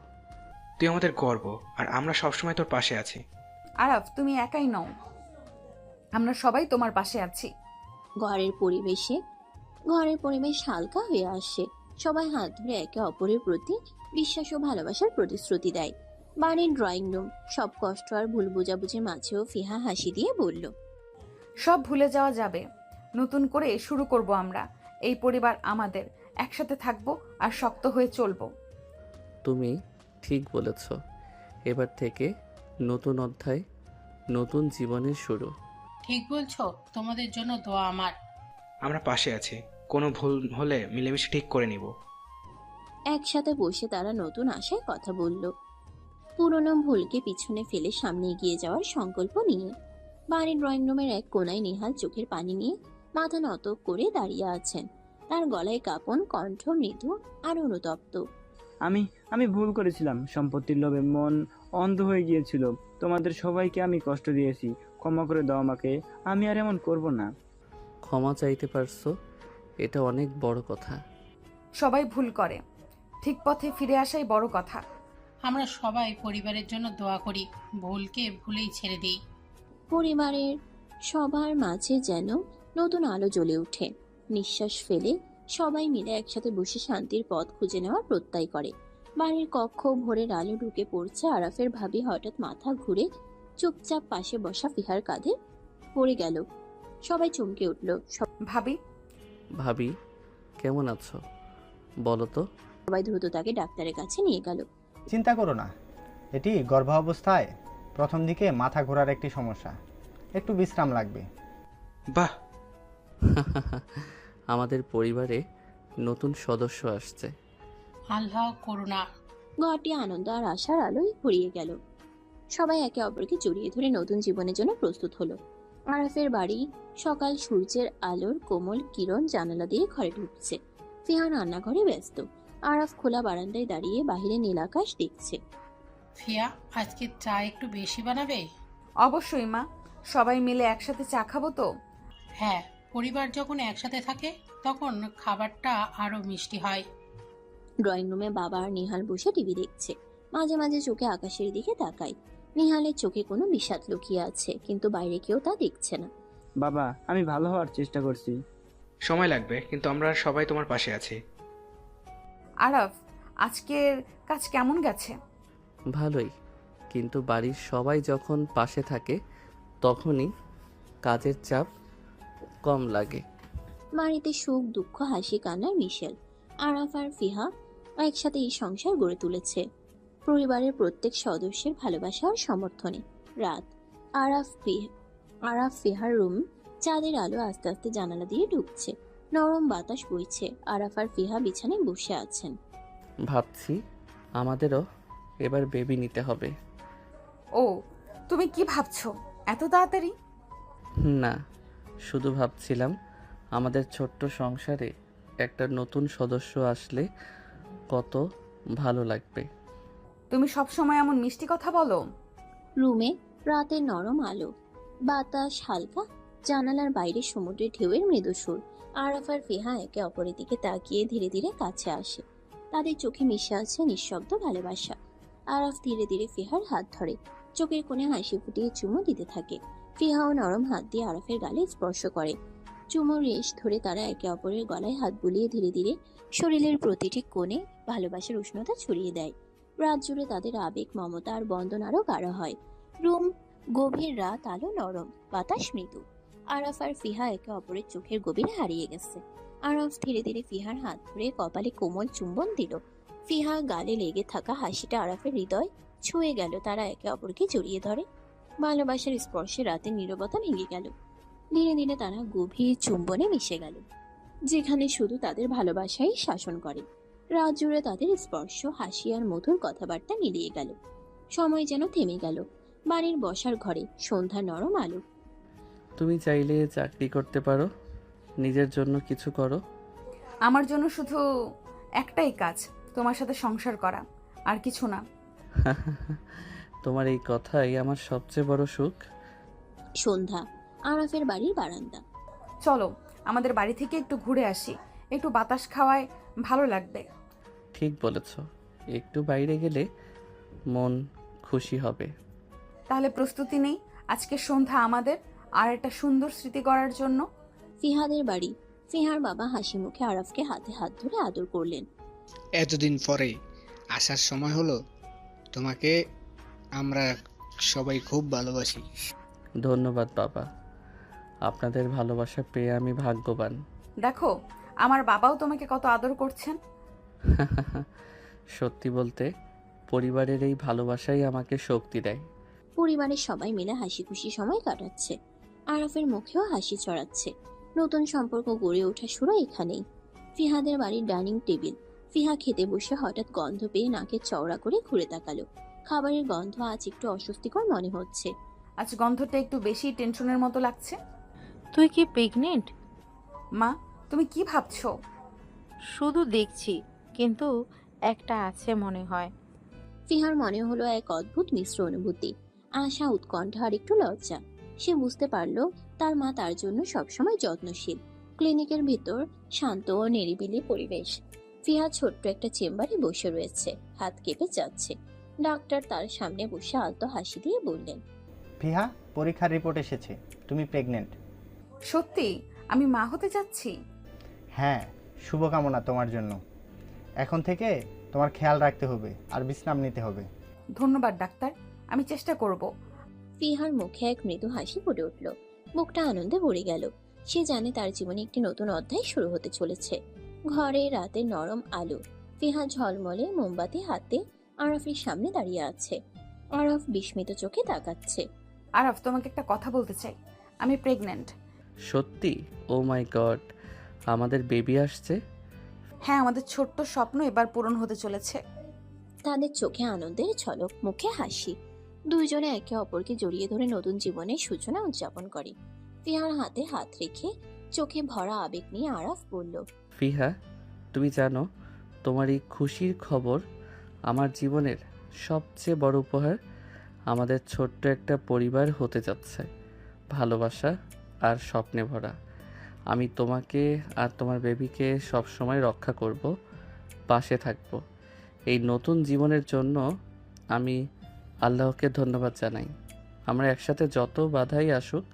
তুই আমাদের গর্ব, আর আমরা সবসময় তোর পাশে আছি। আরাফ, তুমি একাই নও, আমরা সবাই তোমার পাশে আছি। ঘরের পরিবেশ হালকা হয়ে আসে। সবাই হাত ধরে একে অপরের প্রতি বিশ্বাস ও ভালোবাসার প্রতিশ্রুতি দেয়। বাড়ির ড্রয়িং রুম সব কষ্ট আর ভুল বোঝাবুঝির মাঝেও ফিহা হাসি দিয়ে বলল, সব ভুলে যাওয়া যাবে, নতুন করে শুরু করব আমরা। এই পরিবার আমাদের, একসাথে থাকবো আর শক্ত হয়ে চলবো। তুমি ঠিক বলেছ। এবার থেকে নতুন অধ্যায়, নতুন জীবনের শুরু। ঠিক বলছো, তোমাদের জন্য দোয়া আমার। আমরা পাশে আছি, কোনো ভুল হলে মিলেমিশে ঠিক করে নিব। একসাথে বসে তারা নতুন আশায় কথা বলল, পুরনো ভুলকে পিছনে ফেলে সামনে এগিয়ে যাওয়ার সংকল্প নিয়ে। বাড়ির ড্রয়িং রুমের এক কোনায় নিহাল চোখের পানি নিয়ে মাথা নত করে দাঁড়িয়ে আছেন। তার গলায় কাঁপন, কণ্ঠ মৃদু আর অনুতপ্ত। আমি ভুল করেছিলাম। সম্পত্তির লোভে মন অন্ধ হয়ে গিয়েছিল। তোমাদের সবাইকে আমি কষ্ট দিয়েছি, ক্ষমা করে দাও আমাকে। আমি আর এমন করব না। ক্ষমা চাইতে পারছো, এটা অনেক বড় কথা। সবাই ভুল করে, ঠিক পথে ফিরে আসাই বড় কথা। আমরা সবাই পরিবারের জন্য দোয়া করি, ভুলকে ভুলেই ছেড়ে দিই। পরিবারের সবার মাঝে যেন নতুন আলো জ্বলে ওঠে। নিঃশ্বাস ফেলে সবাই মিলে একসাথে বসে শান্তির পথ খুঁজে নেওয়ার প্রত্যয় করে। বাড়ির কক্ষ ভোরের আলো ঢুকে পড়ছে। আরাফের ভাবি হঠাৎ মাথা ঘুরে চুপচাপ পাশে বসা ফিহার কাঁধে পড়ে গেল। সবাই চমকে উঠল। ভাবি, ভাবি কেমন আছো বলো তো? সবাই দ্রুত তাকে ডাক্তারের কাছে নিয়ে গেল। চিন্তা করো না, এটি গর্ভাবস্থায় প্রথম দিকে মাথা ঘোরার একটি সমস্যা, একটু বিশ্রাম লাগবে। বাহ, আমাদের পরিবারে নতুন সদস্য আসছে। আল্লাহ করুণা। ঘরটি আনন্দ আর আশার আলোয় ভরিয়ে গেল। সবাই একে অপরকে জড়িয়ে ধরে নতুন জীবনের জন্য প্রস্তুত হলো। আরাফের বাড়ি সকাল সূর্যের আলোর কোমল কিরণ জানালা দিয়ে ঘরে ঢুকছে। ফিহা রান্নাঘরে ব্যস্ত। আরাফ খোলা বারান্দায় দাঁড়িয়ে বাহিরে নীল আকাশ দেখছে। ফিয়া, আজকে চা একটু বেশি বানাবে? অবশ্যই মা, সবাই মিলে একসাথে চা খাবো তো। হ্যাঁ, পরিবার যখন একসাথে থাকে তখন খাবারটা আরো মিষ্টি হয়। ড্রয়িং রুমে বাবা আর নিহাল বসে টিভি দেখছে। মাঝে মাঝে চোখে আকাশের দিকে তাকায়। নিহালের চোখে কোনো বিষাদ লুকিয়ে আছে, কিন্তু বাইরে কেউ তা দেখছে না। বাবা, আমি ভালো হওয়ার চেষ্টা করছি। সময় লাগবে, কিন্তু আমরা সবাই তোমার পাশে আছি। আরাফ, আজকের কাজ কেমন গেছে? ভালোই, কিন্তু বাড়ির সবাই যখন পাশে থাকে তখনই কাজের চাপ কম লাগে। বাড়িতে সুখ দুঃখ হাসি কান্নার মিশেল। আরাফ আর ফিহা একসাথে এই সংসার গড়ে তুলেছে পরিবারের প্রত্যেক সদস্যের ভালোবাসা আর সমর্থনে। রাত। আরাফ ফিহার রুম। চাঁদের আলো আস্তে আস্তে জানালা দিয়ে ঢুকছে। নরম বাতাস বইছে। আরাফ আর ফিহা বিছানায় বসে আছেন। ভাবছি আমাদেরও এবার বেবি নিতে হবে। ও, তুমি কি ভাবছো এত তাড়াতাড়ি? না, শুধু ভাবছিলাম আমাদের ছোট্ট সংসারে একটা নতুন সদস্য আসলে কত ভালো লাগবে। তুমি সব সময় এমন মিষ্টি কথা বলো। রুমে রাতের নরম আলো, বাতাস হালকা, জানালার বাইরে সমুদ্রের ঢেউয়ের মৃদু সুর। আরাফ আর ফিহা একে অপরের দিকে তাকিয়ে ধীরে ধীরে কাছে আসে। তাদের চোখে মিশে আছে নিঃশব্দ ভালোবাসা। আরাফ ধীরে ধীরে ফিহার হাত ধরে, চোখের কোণে হাসি ফুটিয়ে চুমু দিতে থাকে। ফিহাও নরম হাত দিয়ে আরাফের গালে স্পর্শ করে। চুমুর রেশ ধরে তারা একে অপরের গলায় হাত বুলিয়ে ধীরে ধীরে শরীরের প্রতিটি কোণে ভালোবাসার উষ্ণতা ছড়িয়ে দেয়। রাত জুড়ে তাদের আবেগ, মমতা আর বন্ধন আরো গাঢ় হয়। রুম গভীর, রাত আলো নরম, বাতাস মৃদু। আরাফ আর ফিহা একে অপরের চোখের গভীরে হারিয়ে গেছে। আরাফ ধীরে ধীরে ফিহার হাত ধরে কপালে কোমল চুম্বন দিল। ফিহা গালে লেগে থাকা হাসিটা আরাফের হৃদয় ছুঁয়ে গেল। তারা একে অপরকে জড়িয়ে ধরে। ভালোবাসার স্পর্শে রাতে নীরবতা ভেঙে গেল। ধীরে ধীরে তারা গভীর চুম্বনে মিশে গেল, যেখানে শুধু তাদের ভালোবাসাই শাসন করে। রাত জুড়ে তাদের স্পর্শ, হাসি আর মধুর কথাবার্তা মিলিয়ে গেল। সময় যেন থেমে গেল। বাড়ির বসার ঘরে সন্ধ্যা নরম আলো। তুমি চাইলে চাকরি করতে পারো, নিজের জন্য কিছু করো। আমার জন্য শুধু একটাই কাজ, তোমার সাথে সংসার করা, আর কিছু না। তোমার এই কথাই আমার সবচেয়ে বড় সুখ। সন্ধ্যা। আরাফের বাড়ির বারান্দা। চলো আমাদের বাড়ি থেকে একটু ঘুরে আসি, একটু বাতাস খাওয়ায় ভালো লাগবে। ঠিক বলেছ, একটু বাইরে গেলে মন খুশি হবে। তাহলে প্রস্তুতি নেই আজকে সন্ধ্যা আমাদের আর একটা সুন্দর স্মৃতি করার জন্য। ফিহাদের বাড়ি। ফিহার বাবা হাসি মুখে আরাফকে হাতে হাত ধরে আদর করলেন। এতদিন পরে আসার সময় হলো, তোমাকে আমরা সবাই খুব ভালোবাসি। ধন্যবাদ বাবা, আপনাদের ভালোবাসা পেয়ে আমি ভাগ্যবান। দেখো আমার বাবাও তোমাকে কত আদর করছেন। সত্যি বলতে পরিবারের এই ভালোবাসাই আমাকে শক্তি দেয়। পরিবারের সবাই মিলে হাসি খুশি সময় কাটাচ্ছে। আরাফের মুখেও হাসি ছড়াচ্ছে। নতুন সম্পর্ক গড়ে ওঠা শুরু এখানেই। ফিহাদের বাড়ির ডাইনিং টেবিল। ফিহা খেতে বসে হঠাৎ গন্ধ পেয়ে নাকে চওড়া করে ঘুরে তাকালো। খাবারের গন্ধ আজ একটু অস্বস্তিকর মনে হচ্ছে। আজ গন্ধটা একটু বেশি টেনশনের মতো লাগছে। তুই কি প্রেগনেন্ট? মা, তুমি কি ভাবছো? শুধু দেখছি, কিন্তু একটা আছে মনে হয়। ফিহার মনে হলো এক অদ্ভুত মিশ্র অনুভূতি, আশা, উৎকণ্ঠা আর একটু লজ্জা। সে বুঝতে পারল তার মা তার জন্য সবসময় যত্নশীল। ক্লিনিকের ভিতর শান্ত ও নিরিবিলি পরিবেশ। ফিহা ছোট্ট একটা চেম্বারে বসে রয়েছে, হাত কেঁপে যাচ্ছে। ডাক্তার তার সামনে বসে আলতো হাসি দিয়ে বললেন, ফিহা, পরীক্ষার রিপোর্ট এসেছে, তুমি প্রেগনেন্ট। সত্যি আমি মা হতে যাচ্ছি? হ্যাঁ, শুভকামনা তোমার জন্য। এখন থেকে তোমার খেয়াল রাখতে হবে আর বিশ্রাম নিতে হবে। ধন্যবাদ ডাক্তার, আমি চেষ্টা করব। ফিহার মুখে এক মৃদু হাসি ফুটে উঠল। মুখটা আনন্দে ভরে গেল। সে জানে তার জীবনে একটি নতুন অধ্যায় শুরু হতে চলেছে। ঘরে রাতে নরম আলো। ফিহা ঝলমলে মোমবাতি হাতে আরাফের সামনে দাঁড়িয়ে আছে। আরাফ বিস্মিত চোখে তাকাচ্ছে। আরাফ, তোমাকে একটা কথা বলতে চাই, আমি প্রেগন্যান্ট। সত্যি? ও মাই গড, আমাদের বেবি আসছে। হ্যাঁ, আমাদের ছোট্ট স্বপ্ন এবার পূরণ হতে চলেছে। তাদের চোখে আনন্দের ঝলক, মুখে হাসি। দুইজনে একে অপরকে জড়িয়ে ধরে নতুন জীবনের সূচনা উদযাপন করে। ফিহার হাতে হাত রেখে চোখে ভরা আবেগ নিয়ে আরাফ বলল, ফিহা, তুমি জানো তোমার এই খুশির খবর আমার জীবনের সবচেয়ে বড় উপহার। আমাদের ছোট্ট একটা পরিবার হতে যাচ্ছে, ভালোবাসা আর স্বপ্নে ভরা। আমি তোমাকে আর তোমার বেবিকে সবসময় রক্ষা করব, পাশে থাকব। এই নতুন জীবনের জন্য আমি আল্লাহকে ধন্যবাদ জানাই। আমরা একসাথে যত বাধাই আসুক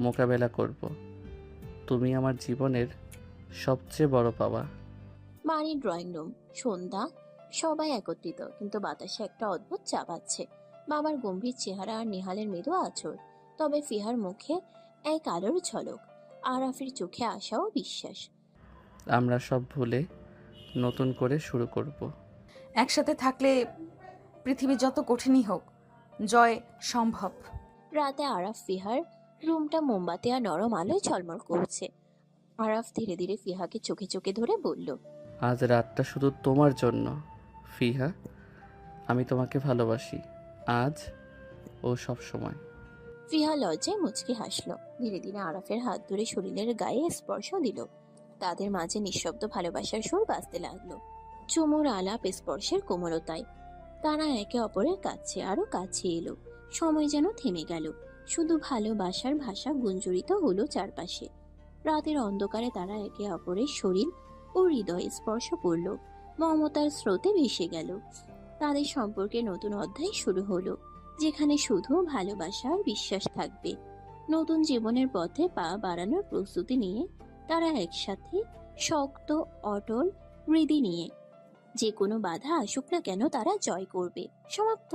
মোকাবেলা করব। তুমি আমার জীবনের সবচেয়ে বড় পাওয়া। বাড়ির ড্রয়িং রুম। সন্ধ্যা। সবাই একত্রিত, কিন্তু বাতাসে একটা অদ্ভুত চাপ আছে। বাবার গম্ভীর চেহারা আর নেহালের মৃদু আঁচড়, তবে ফিহার মুখে এক আলোর ঝলক, আরাফের চোখে আশা ও বিশ্বাস। আমরা সব ভুলে নতুন করে শুরু করব। একসাথে থাকলে পৃথিবী যত কঠিনই হোক, জয় সম্ভব। রাতে আরাফ ফিহার রুমটা মোমবাতি আর নরম আলোয় ঝলমল করছে। আরাফ ধীরে ধীরে ফিহাকে চোখে চোখে ধরে বলল, আজ রাতটা শুধু তোমার জন্য ফিহা। আমি তোমাকে ভালোবাসি, আজ ও সব সময়। ফিহা লজ্জায় মুচকি হাসল। ধীরে ধীরে আরাফের হাত ধরে শরীরের গায়ে স্পর্শ দিল। তাদের মাঝে নিঃশব্দ ভালোবাসার সুর বাজতে লাগলো, চুমুর আলাপ স্পর্শের কোমলতায়। তারা একে অপরের কাছে আরো কাছে এলো। সময় যেন থেমে গেল, শুধু ভালোবাসার ভাষা গুঞ্জরিত হলো চারপাশে। রাতের অন্ধকারে তারা একে অপরের শরীর ও হৃদয় স্পর্শ করল, মমতার স্রোতে ভেসে গেল। তাদের সম্পর্কে নতুন অধ্যায় শুরু হলো, যেখানে শুধু ভালোবাসা আর বিশ্বাস থাকবে। নতুন জীবনের পথে পা বাড়ানোর প্রস্তুতি নিয়ে তারা একসাথে, শক্ত অটল হৃদয় নিয়ে। যে কোনো বাধা আসুক না কেন তারা জয় করবে। সমাপ্ত।